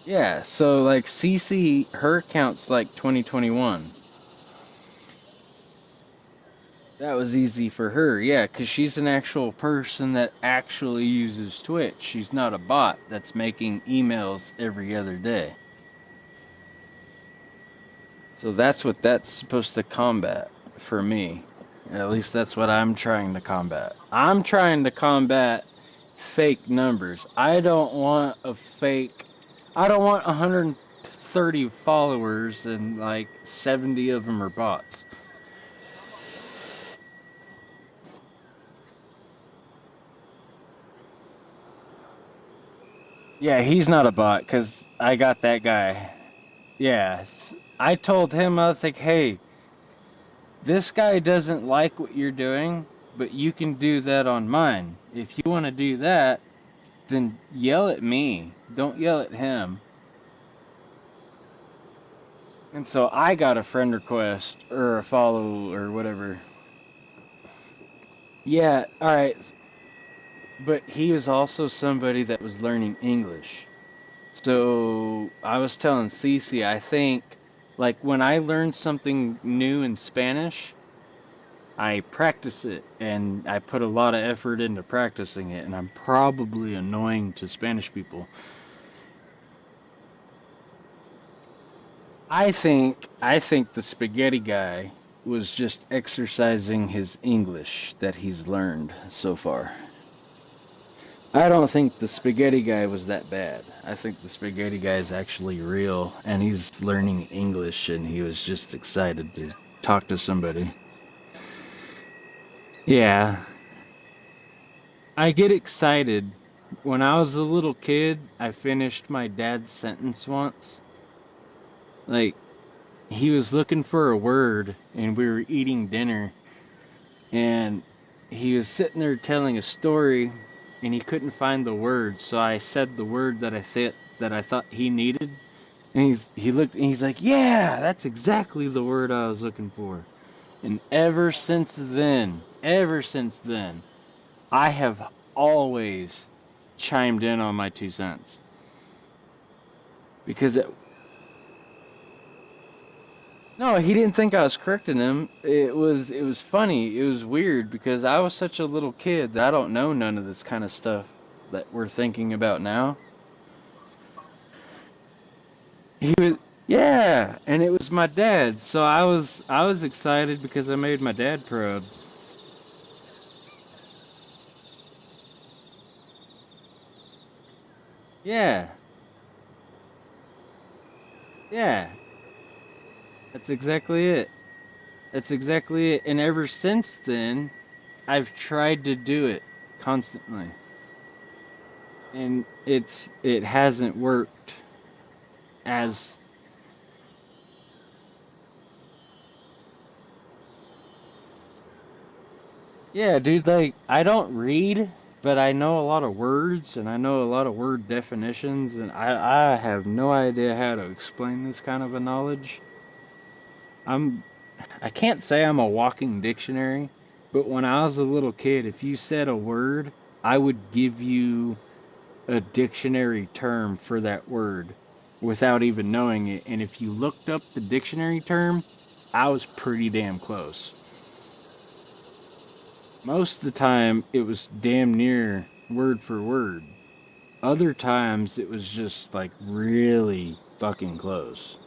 Yeah, so like Cece, her account's like 2021. That was easy for her, yeah, because she's an actual person that actually uses Twitch. She's not a bot that's making emails every other day. So that's what that's supposed to combat for me. At least that's what I'm trying to combat. I'm trying to combat fake numbers. I don't want 130 followers and like 70 of them are bots. Yeah, he's not a bot because I got that guy. Yeah, I told him, I was like, hey, this guy doesn't like what you're doing, but you can do that on mine. If you want to do that, then yell at me. Don't yell at him. And so I got a friend request or a follow or whatever. Yeah, all right. But he was also somebody that was learning English. So I was telling Cece, I think, like when I learn something new in Spanish, I practice it and I put a lot of effort into practicing it, and I'm probably annoying to Spanish people. I think the spaghetti guy was just exercising his English that he's learned so far. I don't think the spaghetti guy was that bad. I think the spaghetti guy is actually real and he's learning English and he was just excited to talk to somebody. Yeah, I get excited. When I was a little kid, I finished my dad's sentence once. Like, he was looking for a word and we were eating dinner and he was sitting there telling a story and he couldn't find the word, so I said the word that I thought he needed. And he looked and he's like, "Yeah, that's exactly the word I was looking for." And ever since then, I have always chimed in on my 2 cents because no, he didn't think I was correcting him. It was funny. It was weird because I was such a little kid that I don't know none of this kind of stuff that we're thinking about now. He was Yeah, and it was my dad. So I was excited because I made my dad proud. Yeah. Yeah. That's exactly it. That's exactly it. And ever since then, I've tried to do it constantly. And it hasn't worked as yeah, dude, like I don't read, but I know a lot of words and I know a lot of word definitions and I have no idea how to explain this kind of a knowledge. I'm I can't say I'm a walking dictionary, but when I was a little kid, if you said a word, I would give you a dictionary term for that word without even knowing it. And if you looked up the dictionary term, I was pretty damn close. Most of the time, it was damn near word for word. Other times, it was just like really fucking close.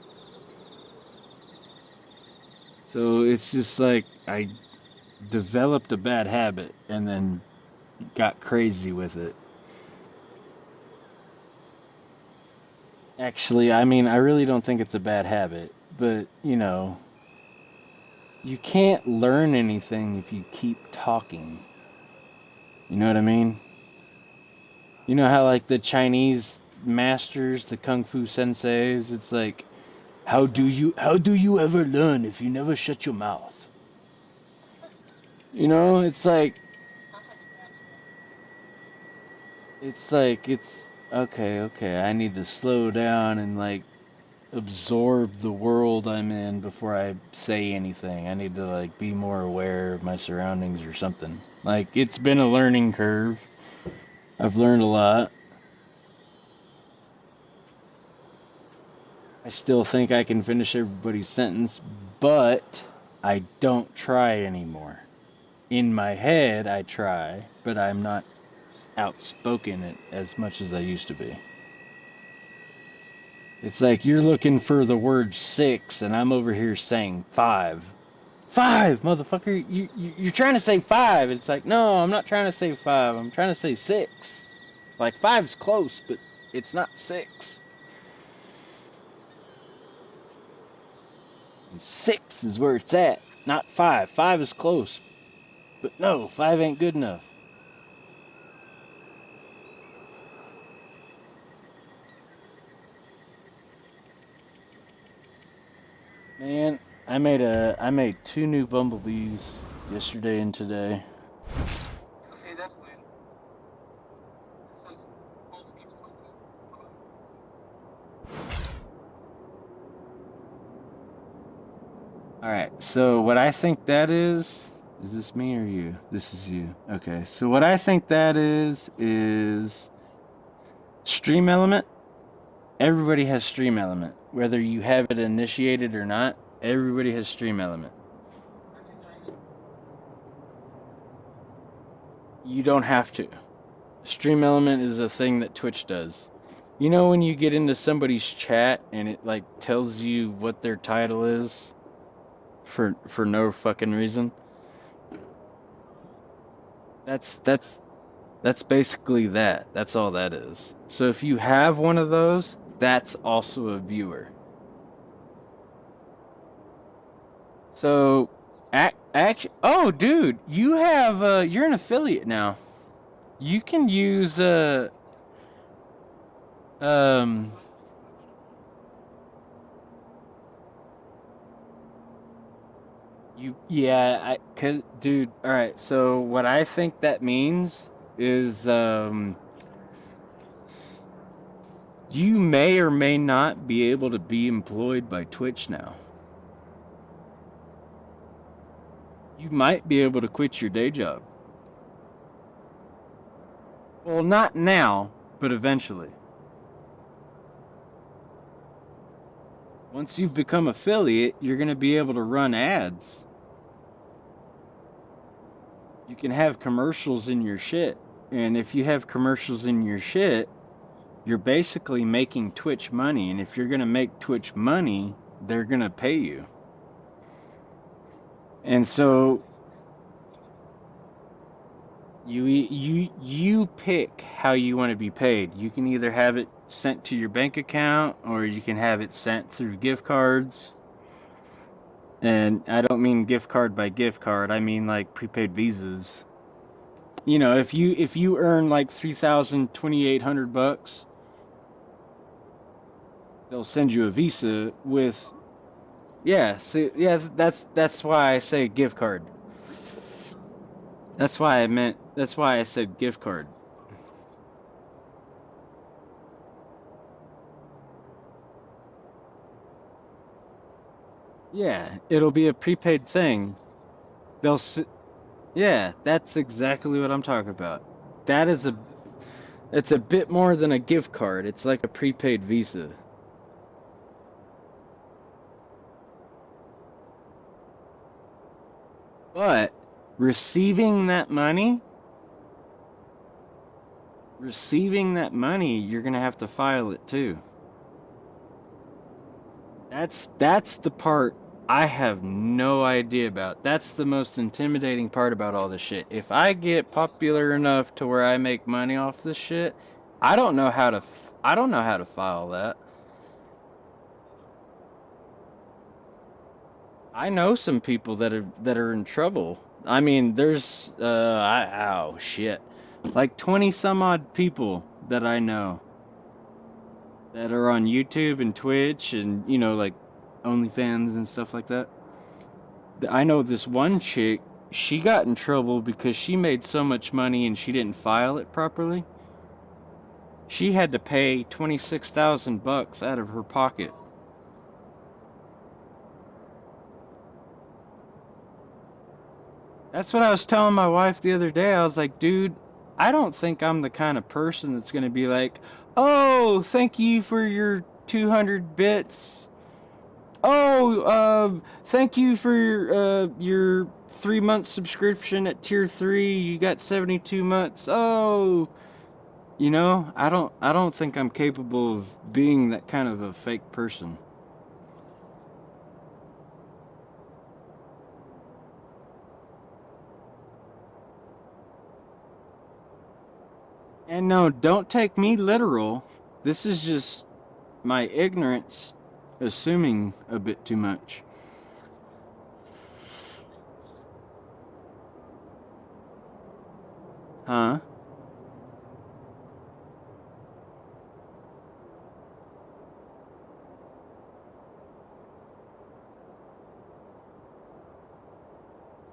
So it's just like I developed a bad habit and then got crazy with it. Actually, I mean, I really don't think it's a bad habit, but you can't learn anything if you keep talking. You know what I mean? You know how like the Chinese masters, the kung fu senseis, it's like how do you ever learn if you never shut your mouth? You know, it's okay, I need to slow down and like absorb the world I'm in before I say anything. I need to like be more aware of my surroundings or something. Like it's been a learning curve. I've learned a lot. I still think I can finish everybody's sentence, but I don't try anymore. In my head, I try, but I'm not outspoken as much as I used to be. It's like you're looking for the word six, and I'm over here saying five. Five, motherfucker! You're trying to say five. It's like, no, I'm not trying to say five. I'm trying to say six. Like five's close, but it's not six. And six is where it's at, not five. Five is close, but no, five ain't good enough. Man, I made two new bumblebees yesterday and today. Okay, that's when. It says all people. All right, so what I think that is this me or you? This is you. Okay, so what I think that is stream element. Everybody has stream element, whether you have it initiated or not. Everybody has stream element. You don't have to. Stream element is a thing that Twitch does. You know when you get into somebody's chat and it like tells you what their title is for no fucking reason? That's basically that. That's all that is. So if you have one of those, that's also a viewer. So oh dude, you have you're an affiliate now. You can use um yeah, cause dude, all right. So what I think that means is you may or may not be able to be employed by Twitch now. You might be able to quit your day job. Well, not now, but eventually. Once you've become affiliate, you're going to be able to run ads. You can have commercials in your shit. And if you have commercials in your shit, you're basically making Twitch money. And if you're going to make Twitch money, they're going to pay you. And so you pick how you want to be paid. You can either have it sent to your bank account or you can have it sent through gift cards. And I don't mean gift card by gift card. I mean like prepaid visas. You know, if you earn like $3,200 they'll send you a visa with yeah, see, yeah, that's why I say gift card. That's why I said gift card. Yeah, it'll be a prepaid thing. They'll yeah, that's exactly what I'm talking about. That is it's a bit more than a gift card. It's like a prepaid visa. But receiving that money, you're going to have to file it too. That's the part I have no idea about. That's the most intimidating part about all this shit. If I get popular enough to where I make money off this shit, I don't know how to file that. I know some people that are in trouble. I mean, there's oh shit. Like 20 some odd people that I know that are on YouTube and Twitch and like OnlyFans and stuff like that. I know this one chick, she got in trouble because she made so much money and she didn't file it properly. She had to pay $26,000 out of her pocket. That's what I was telling my wife the other day. I was like, dude, I don't think I'm the kind of person that's going to be like, oh, thank you for your 200 bits. Oh, thank you for your 3 month subscription at tier 3. You got 72 months. Oh, I don't think I'm capable of being that kind of a fake person. And no, don't take me literal. This is just my ignorance assuming a bit too much. Huh?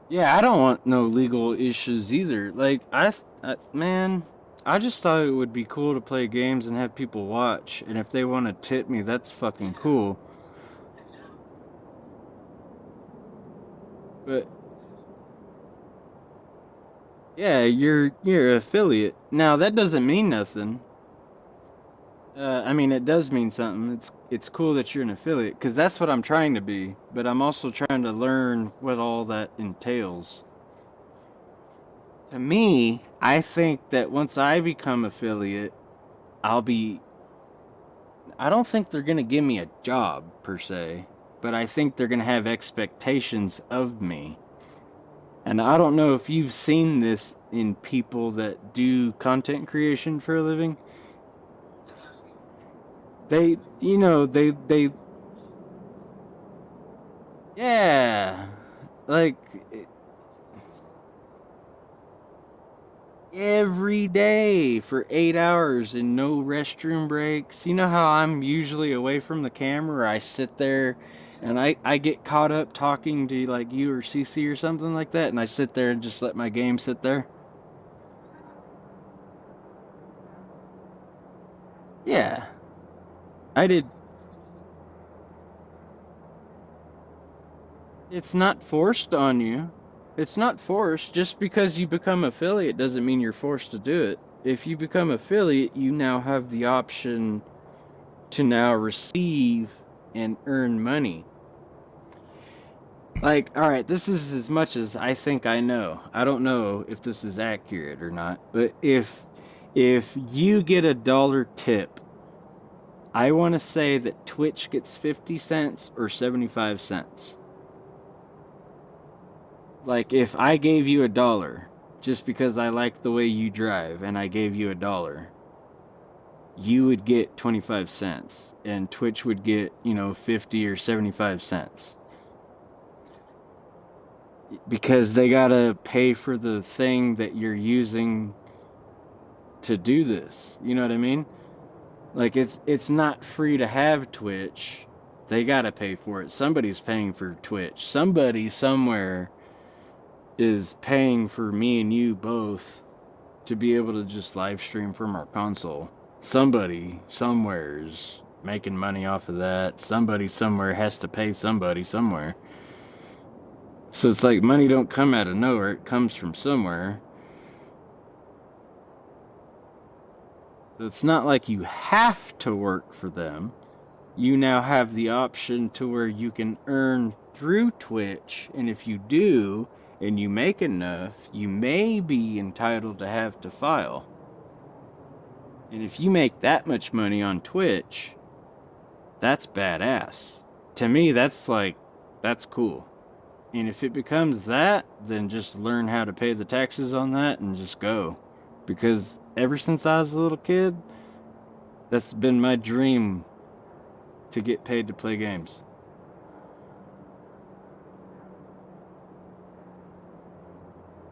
Yeah, I don't want no legal issues either. Like, man, I just thought it would be cool to play games and have people watch. And if they want to tip me, that's fucking cool. But yeah, you're an affiliate. Now that doesn't mean nothing. I mean, it does mean something. It's cool that you're an affiliate because that's what I'm trying to be. But I'm also trying to learn what all that entails. To me, I think that once I become affiliate, I'll be. I don't think they're gonna give me a job per se, but I think they're gonna have expectations of me. And I don't know if you've seen this in people that do content creation for a living. They yeah, like every day for 8 hours and no restroom breaks. You know how I'm usually away from the camera? I sit there and I get caught up talking to like you or CC or something like that, and I sit there and just let my game sit there. Yeah, I did. It's not forced on you. It's not forced. Just because you become affiliate doesn't mean you're forced to do it. If you become affiliate, you now have the option to now receive and earn money. Like, all right, this is as much as I think I know. I don't know if this is accurate or not, but if you get a dollar tip, I want to say that Twitch gets 50 cents or 75 cents. Like if I gave you a dollar just because I like the way you drive and I gave you a dollar, you would get 25 cents and Twitch would get, 50 or 75 cents because they got to pay for the thing that you're using to do this. You know what I mean? Like it's not free to have Twitch. They got to pay for it. Somebody's paying for Twitch. Somebody somewhere is paying for me and you both to be able to just live stream from our console. Somebody somewhere is making money off of that. Somebody somewhere has to pay somebody somewhere. So it's like money don't come out of nowhere, it comes from somewhere. So it's not like you have to work for them. You now have the option to where you can earn through Twitch, and if you do and you make enough, you may be entitled to have to file. And if you make that much money on Twitch, that's badass. To me, that's cool. And if it becomes that, then just learn how to pay the taxes on that and just go. Because ever since I was a little kid, that's been my dream to get paid to play games.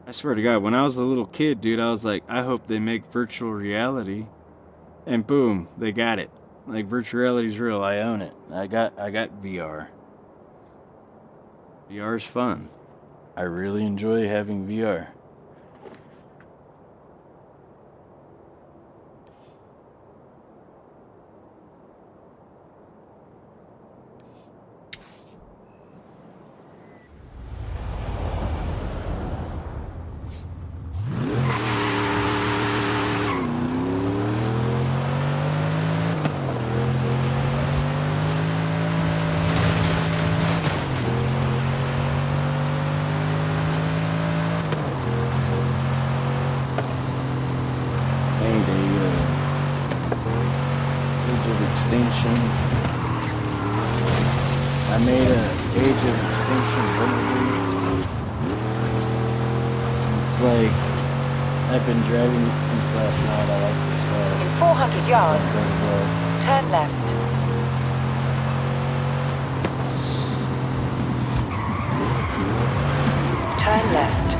I swear to God, when I was a little kid, dude, I was like, I hope they make virtual reality. And boom, they got it. Like virtual reality's real. I own it. I got VR. VR's fun. I really enjoy having VR. Extinction. I made a Age of Extinction rental. It's like I've been driving it since last night. I like this car. In 400 yards, turn left. Turn left.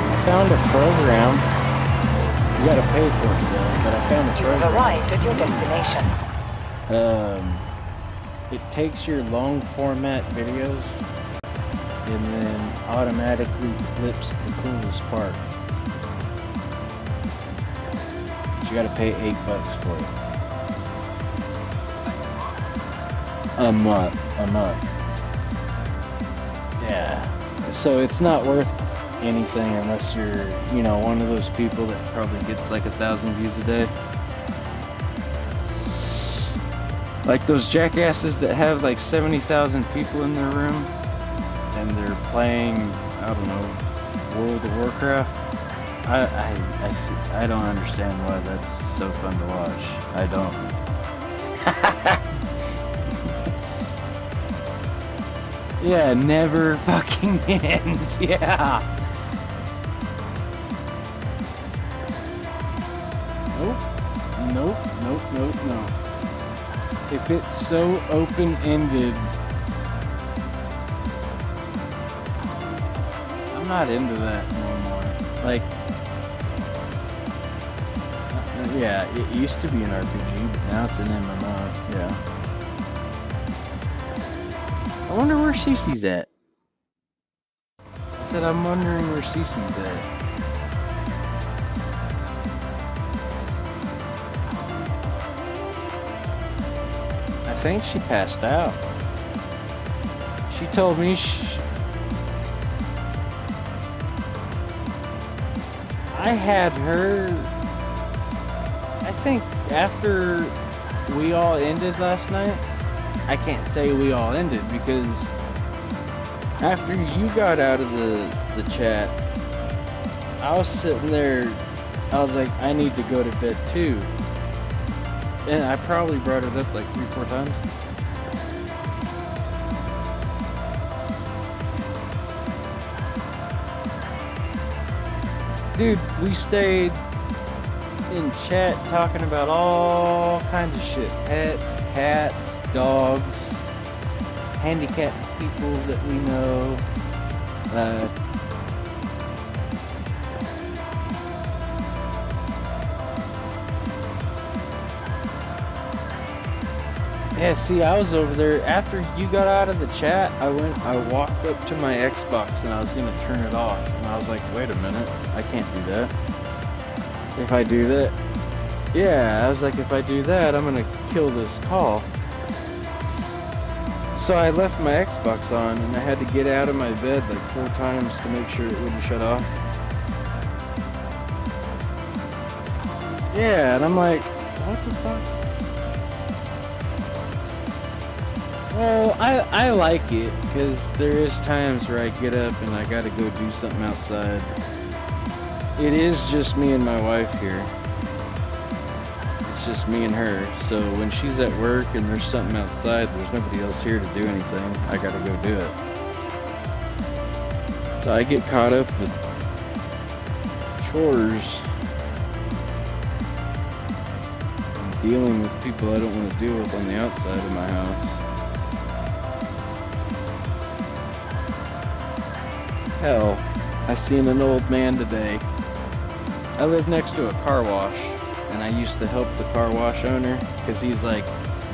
I found a program. You gotta pay for it though, but I found a program. You have arrived at your destination. It takes your long format videos and then automatically clips the coolest part. But you gotta pay $8 for it. A month. Yeah. So it's not worth anything unless you're, you know, one of those people that probably gets like 1,000 views a day. Like those jackasses that have like 70,000 people in their room and they're playing, I don't know, World of Warcraft. I don't understand why that's so fun to watch. I don't. Yeah, never fucking ends. Yeah. Nope. If it's so open-ended, I'm not into that no more. Like, yeah, it used to be an RPG, but now it's an MMO. Yeah. I wonder where Cece's at. I said I'm wondering where Cece's at. I think she passed out. She told me I had her, I think after we all ended last night. I can't say we all ended because after you got out of the chat, I was sitting there, I was like, I need to go to bed too. And I probably brought it up like 3-4 times. Dude, we stayed in chat talking about all kinds of shit. Pets, cats, dogs, handicapped people that we know. Yeah, see, I was over there after you got out of the chat. I walked up to my Xbox and I was gonna turn it off, and I was like, wait a minute, I can't do that. If I do that, yeah, I was like, if I do that, I'm gonna kill this call. So I left my Xbox on, and I had to get out of my bed like 4 times to make sure it wouldn't shut off. Yeah, and I'm like, what the fuck? Well, I like it, because there is times where I get up and I gotta go do something outside. It is just me and my wife here. It's just me and her. So when she's at work and there's something outside, there's nobody else here to do anything. I gotta go do it. So I get caught up with chores and dealing with people I don't want to deal with on the outside of my house. Hell, I seen an old man today. I live next to a car wash, and I used to help the car wash owner, because he's like,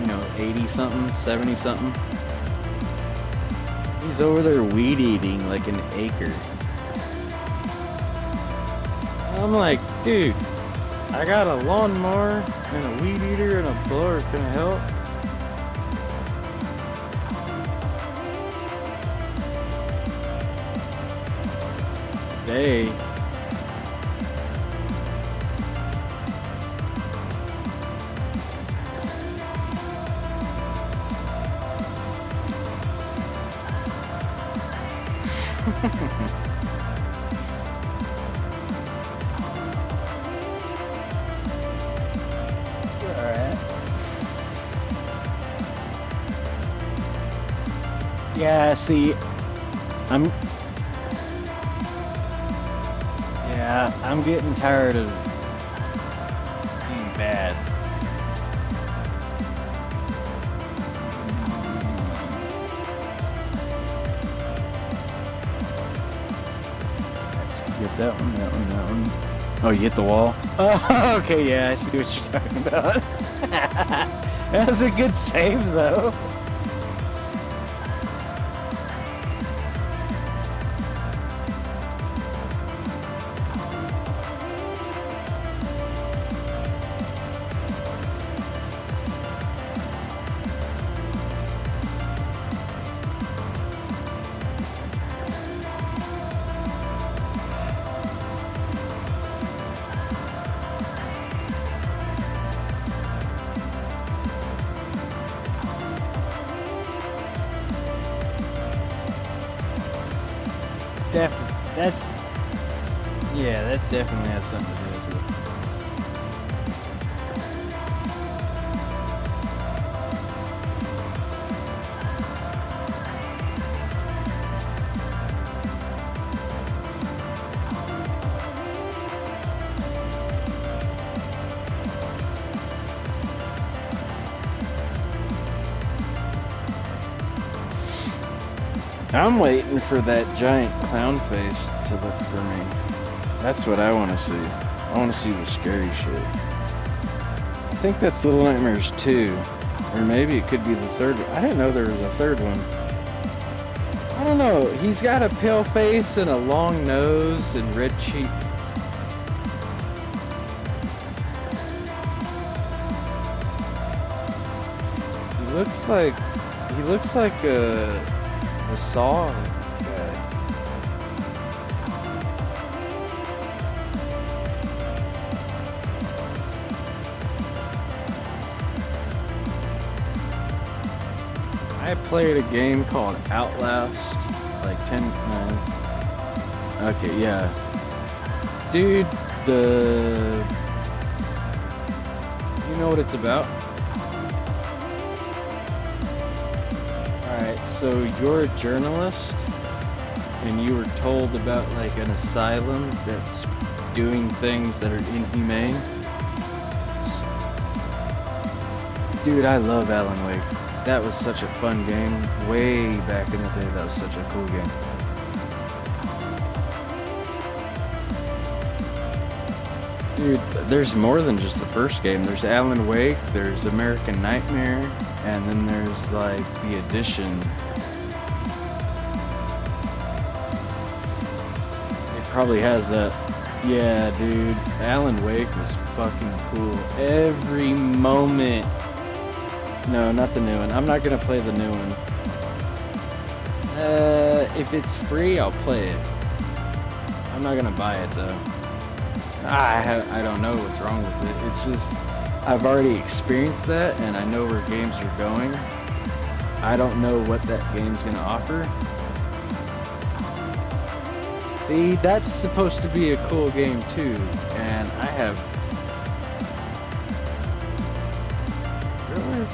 you know, 80-something, 70-something. He's over there weed eating like an acre. I'm like, dude, I got a lawnmower and a weed eater and a blower. Can I help? They Alright. Yeah, see, I'm getting tired of being bad. Get that one, that one, that one. Oh, you hit the wall? Oh, okay, yeah, I see what you're talking about. That was a good save, though. That definitely has something to do with it. I'm waiting for that giant clown face to look for me. That's what I want to see. I want to see the scary shit. I think that's Little Nightmares 2. Or maybe it could be the third one. I didn't know there was a third one. I don't know. He's got a pale face and a long nose and red cheeks. He looks like the Saw guy. I played a game called Outlast, like 10. Okay, yeah, dude. You know what it's about? So you're a journalist, and you were told about like an asylum that's doing things that are inhumane. Dude, I love Alan Wake. That was such a fun game. Way back in the day, that was such a cool game. Dude, there's more than just the first game. There's Alan Wake, there's American Nightmare, and then there's like the edition. Probably has that. Yeah, dude, Alan Wake was fucking cool. Every moment. No, not the new one. I'm not gonna play the new one. If it's free, I'll play it. I'm not gonna buy it though. I don't know what's wrong with it. It's just I've already experienced that, and I know where games are going. I don't know what that game's gonna offer. See, that's supposed to be a cool game too, and I have... Really?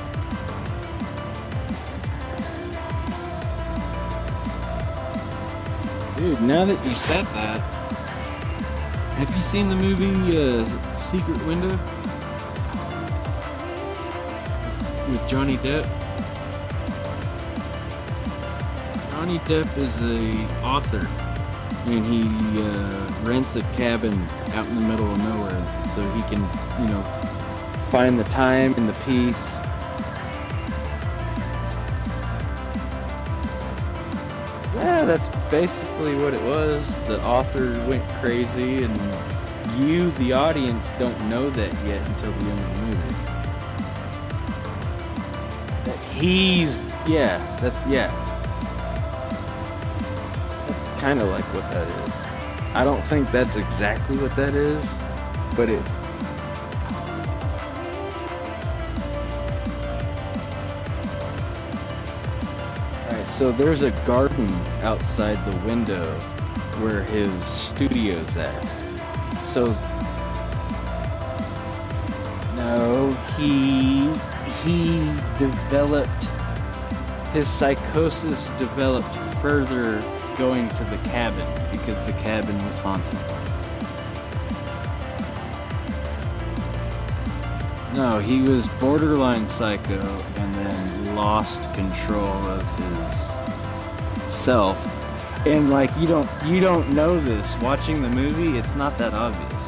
Dude, now that you said that, have you seen the movie Secret Window? With Johnny Depp? Johnny Depp is the author. And he rents a cabin out in the middle of nowhere so he can, you know, find the time and the peace. Yeah, that's basically what it was. The author went crazy, and you, the audience, don't know that yet until the end of the movie. That that's kind of like what that is. I don't think that's exactly what that is, but it's. Alright, so there's a garden outside the window where his studio's at. So, no, he developed, his psychosis developed further going to the cabin because the cabin was haunted. No, he was borderline psycho and then lost control of his self. And like you don't know this. Watching the movie, it's not that obvious.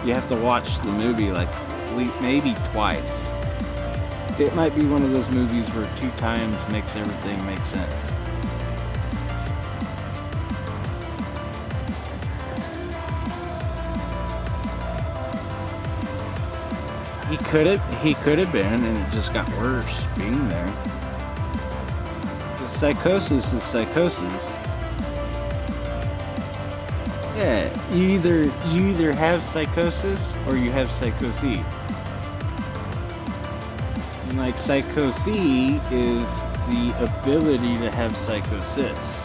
You have to watch the movie like maybe twice. It might be one of those movies where 2 times makes everything make sense. He could have been, and it just got worse being there. The psychosis is psychosis. Yeah, you either have psychosis or you have psychosis. And like psychosis is the ability to have psychosis,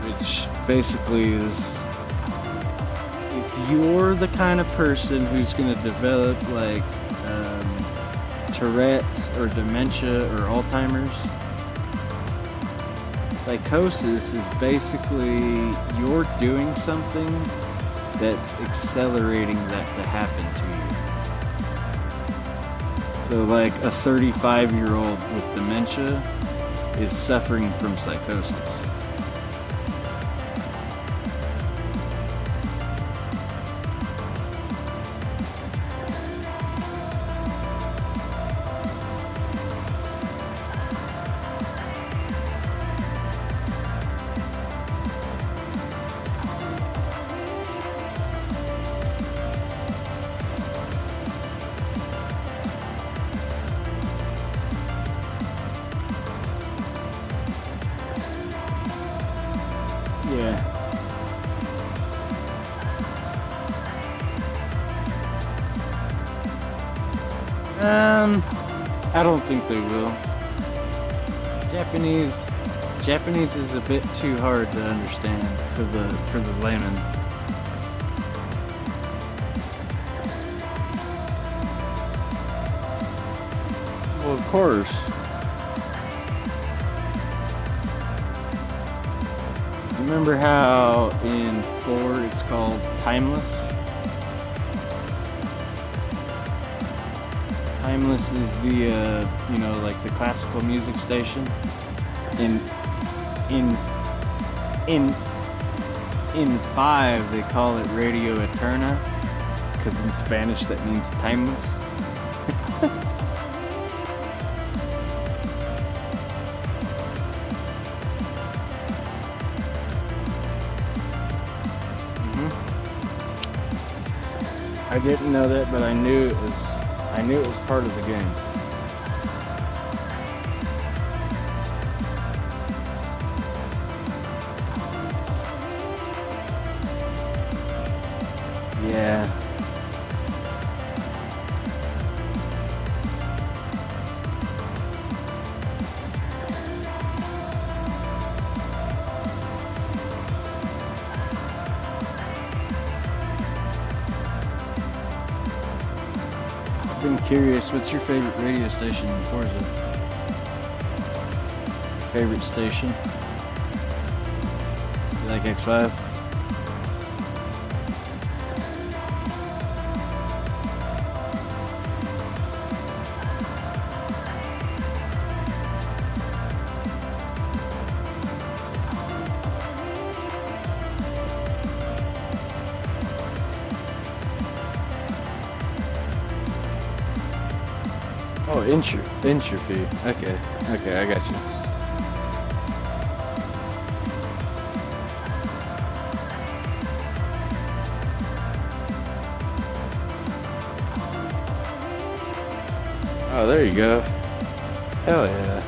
which basically is if you're the kind of person who's going to develop like Tourette's or dementia or Alzheimer's. Psychosis is basically you're doing something that's accelerating that to happen to you. So like a 35-year-old with dementia is suffering from psychosis. Yeah. I don't think they will. Japanese is a bit too hard to understand for the layman. Well, of course. Remember how in 4 it's called Timeless? Timeless is the like the classical music station. In 5 they call it Radio Eterna because in Spanish that means timeless. I didn't know that, but I knew it was part of the game. Yeah. I've been curious, what's your favorite radio station in Forza? Favorite station? You like X5? Oh, intro feed. Okay, I got you. Oh, there you go. Hell yeah.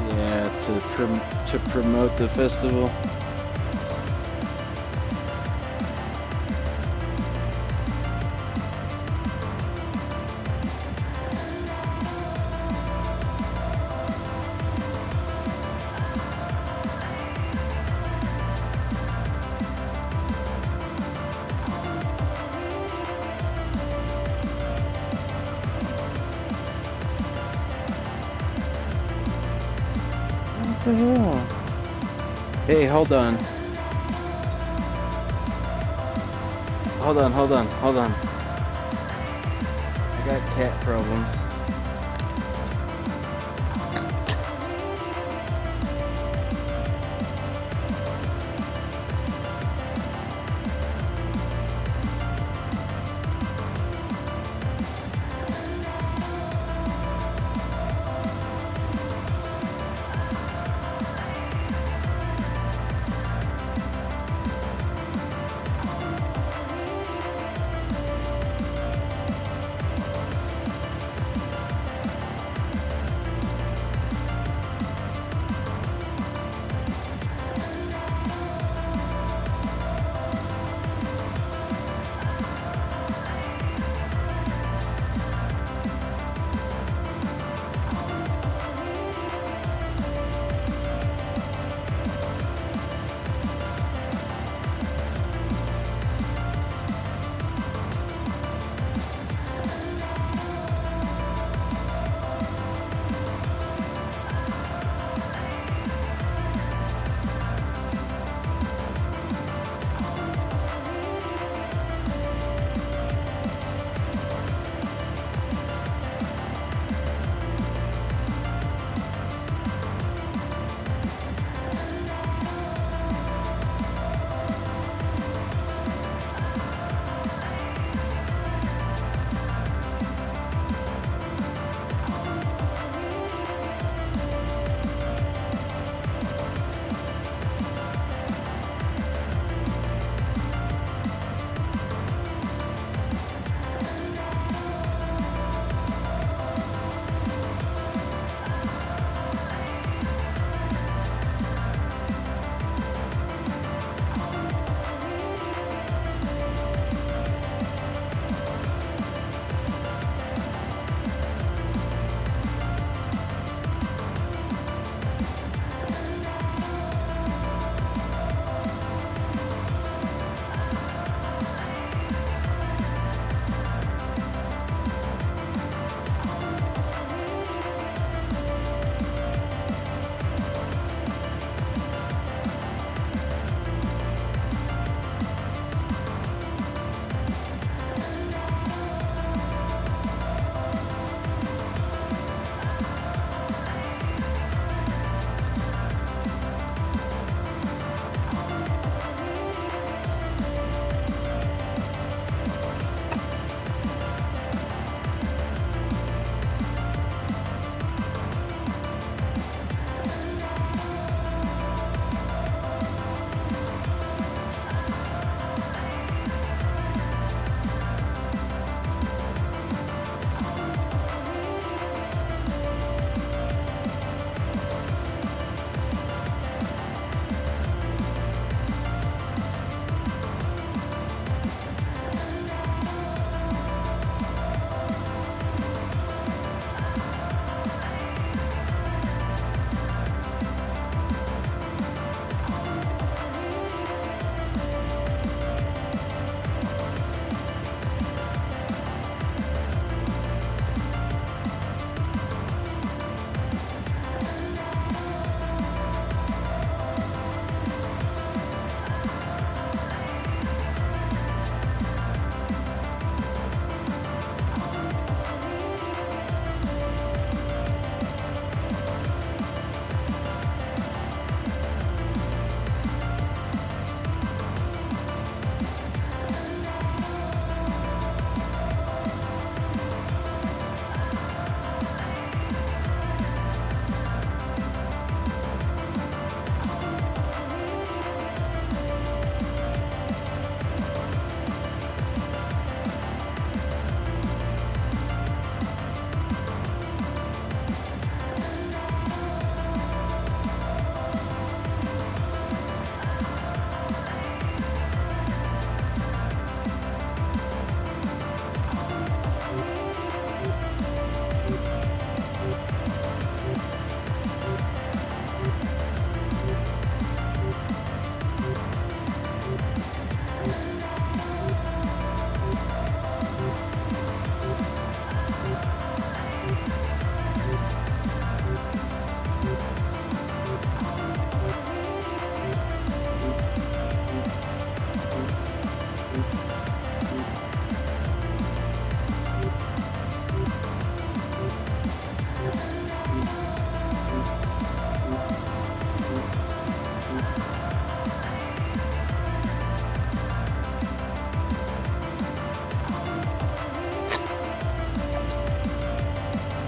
Yeah, to promote the festival. What the hell? Hey, hold on. Hold on. I got cat problems.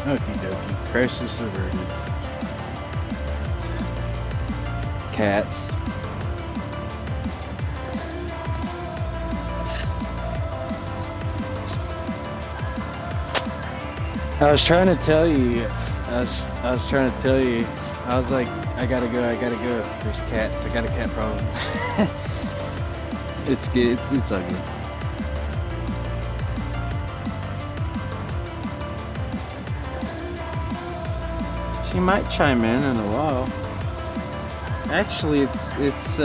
Okie dokie. Crisis averted. Cats. I was trying to tell you. I was trying to tell you. I was like, I gotta go. There's cats. I got a cat problem. It's good. It's all good. She might chime in a while. Actually, it's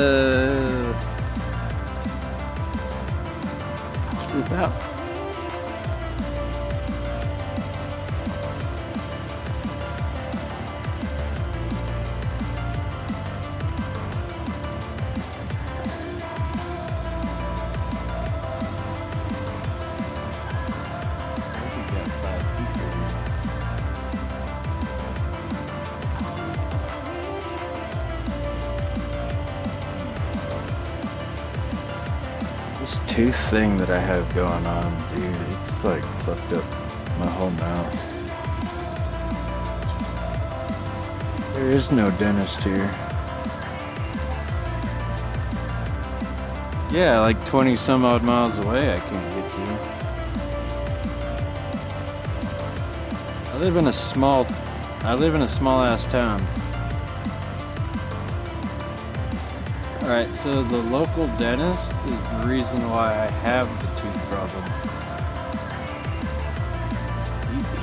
about. This tooth thing that I have going on, dude, it's like fucked up my whole mouth. There is no dentist here. Yeah, like 20 some odd miles away I can't get to. I live in a small ass town. Alright, so the local dentist is the reason why I have the tooth problem.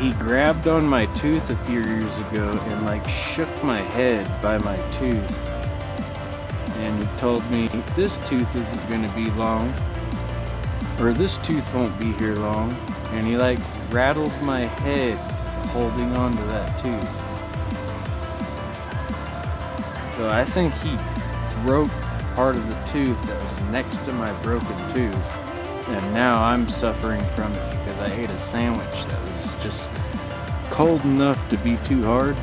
He grabbed on my tooth a few years ago and like shook my head by my tooth. And he told me, this tooth isn't gonna be long. Or this tooth won't be here long. And he like rattled my head holding on to that tooth. So I think he broke part of the tooth that was next to my broken tooth, and now I'm suffering from it because I ate a sandwich that was just cold enough to be too hard.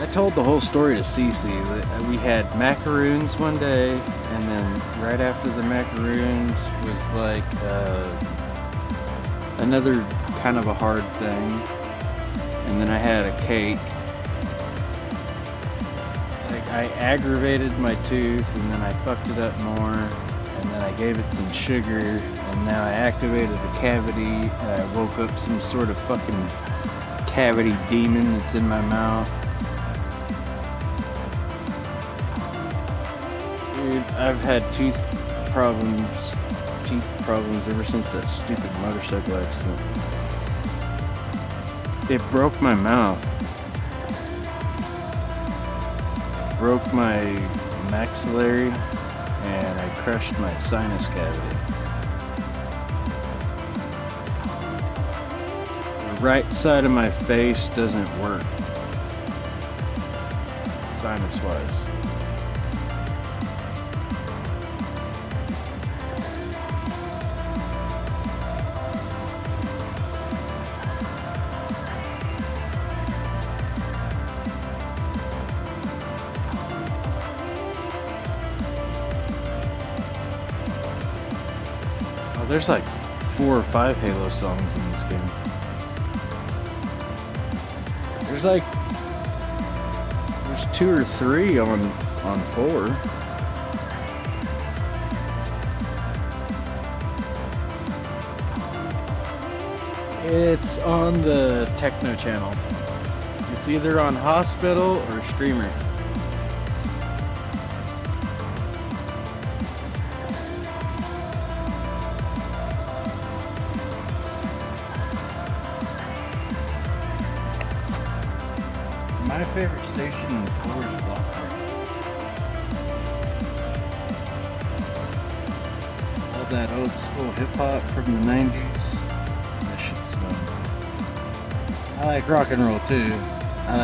I told the whole story to Cece. That we had macaroons one day, and then right after the macaroons was like another kind of a hard thing, and then I had a cake. I aggravated my tooth, and then I fucked it up more, and then I gave it some sugar, and now I activated the cavity, and I woke up some sort of fucking cavity demon that's in my mouth. Dude, I've had teeth problems ever since that stupid motorcycle accident. It broke my mouth. Broke my maxillary, and I crushed my sinus cavity. The right side of my face doesn't work, sinus-wise. There's like 4 or 5 Halo songs in this game. There's 2 or 3 on 4. It's on the Techno channel. It's either on Hospital or Streamer. My favorite station in 4 is Block Party. All that old school hip hop from the 90s. That shit's fun. I like rock and roll too, but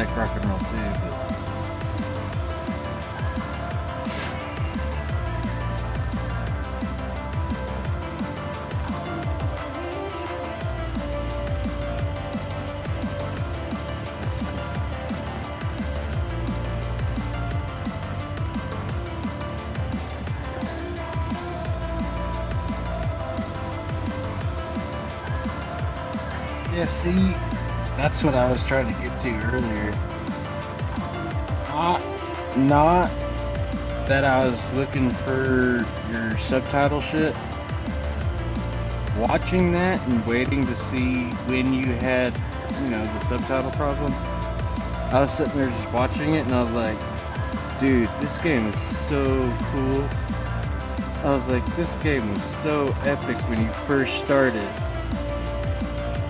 that's cool. Yeah, see, that's what I was trying to get to earlier. Not that I was looking for your subtitle shit. Watching that and waiting to see when you had, the subtitle problem. I was sitting there just watching it and I was like, dude, this game is so cool. I was like, this game was so epic when you first started.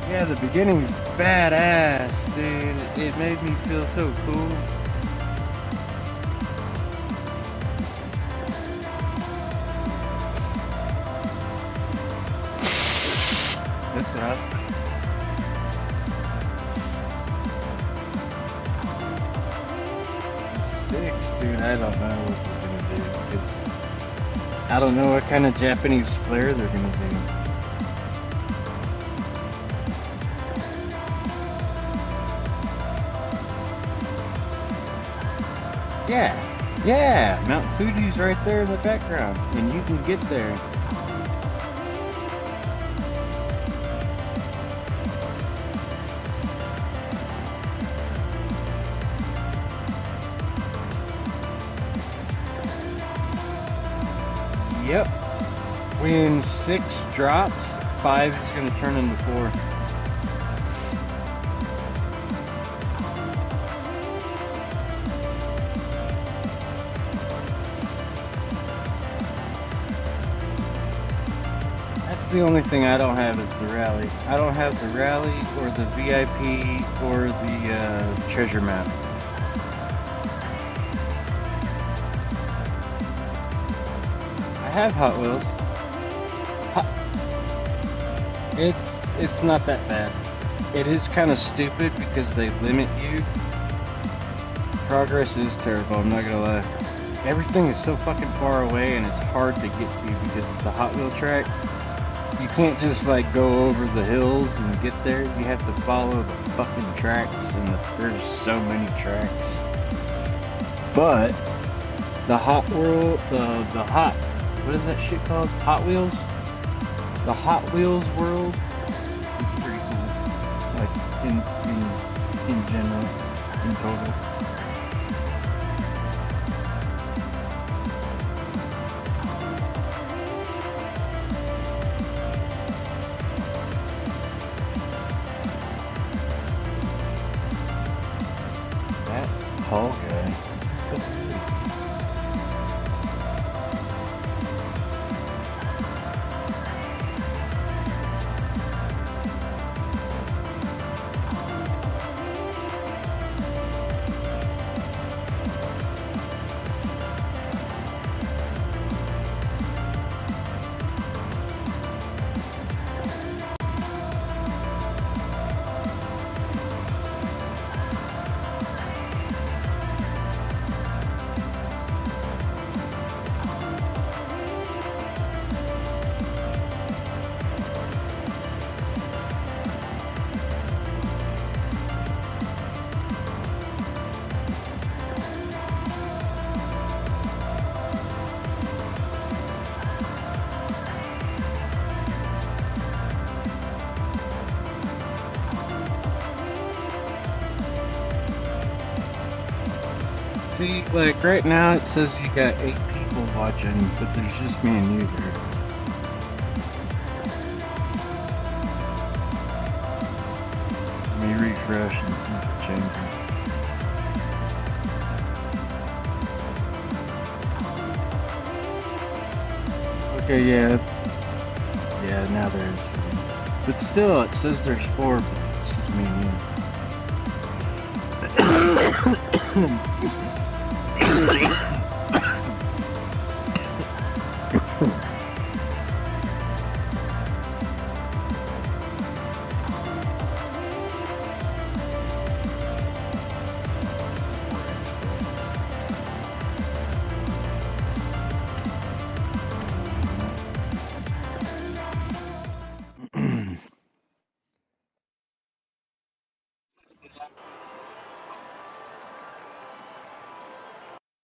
Yeah, the beginning's badass, dude. It made me feel so cool. That's what I was thinking. 6, dude, I don't know what they're gonna do because I don't know what kind of Japanese flair they're gonna do. Yeah, Mount Fuji's right there in the background, and you can get there. Yep. When 6 drops, 5 is going to turn into 4. That's the only thing I don't have is the rally. I don't have the rally or the VIP or the treasure map. I have Hot Wheels. It's not that bad. It is kind of stupid because they limit you. Progress is terrible, I'm not gonna lie. Everything is so fucking far away and it's hard to get to because it's a Hot Wheel track. You can't just like go over the hills and get there. You have to follow the fucking tracks, and there's so many tracks. But the Hot World, what is that shit called? Hot Wheels? The Hot Wheels world is pretty cool. Like in general, in total. That tall guy. What the fuck is this? See, like right now it says you got 8 people watching, but there's just me and you there. Let me refresh and see if it changes. Okay, yeah, now there's 3. But still, it says there's 4, but it's just me and you.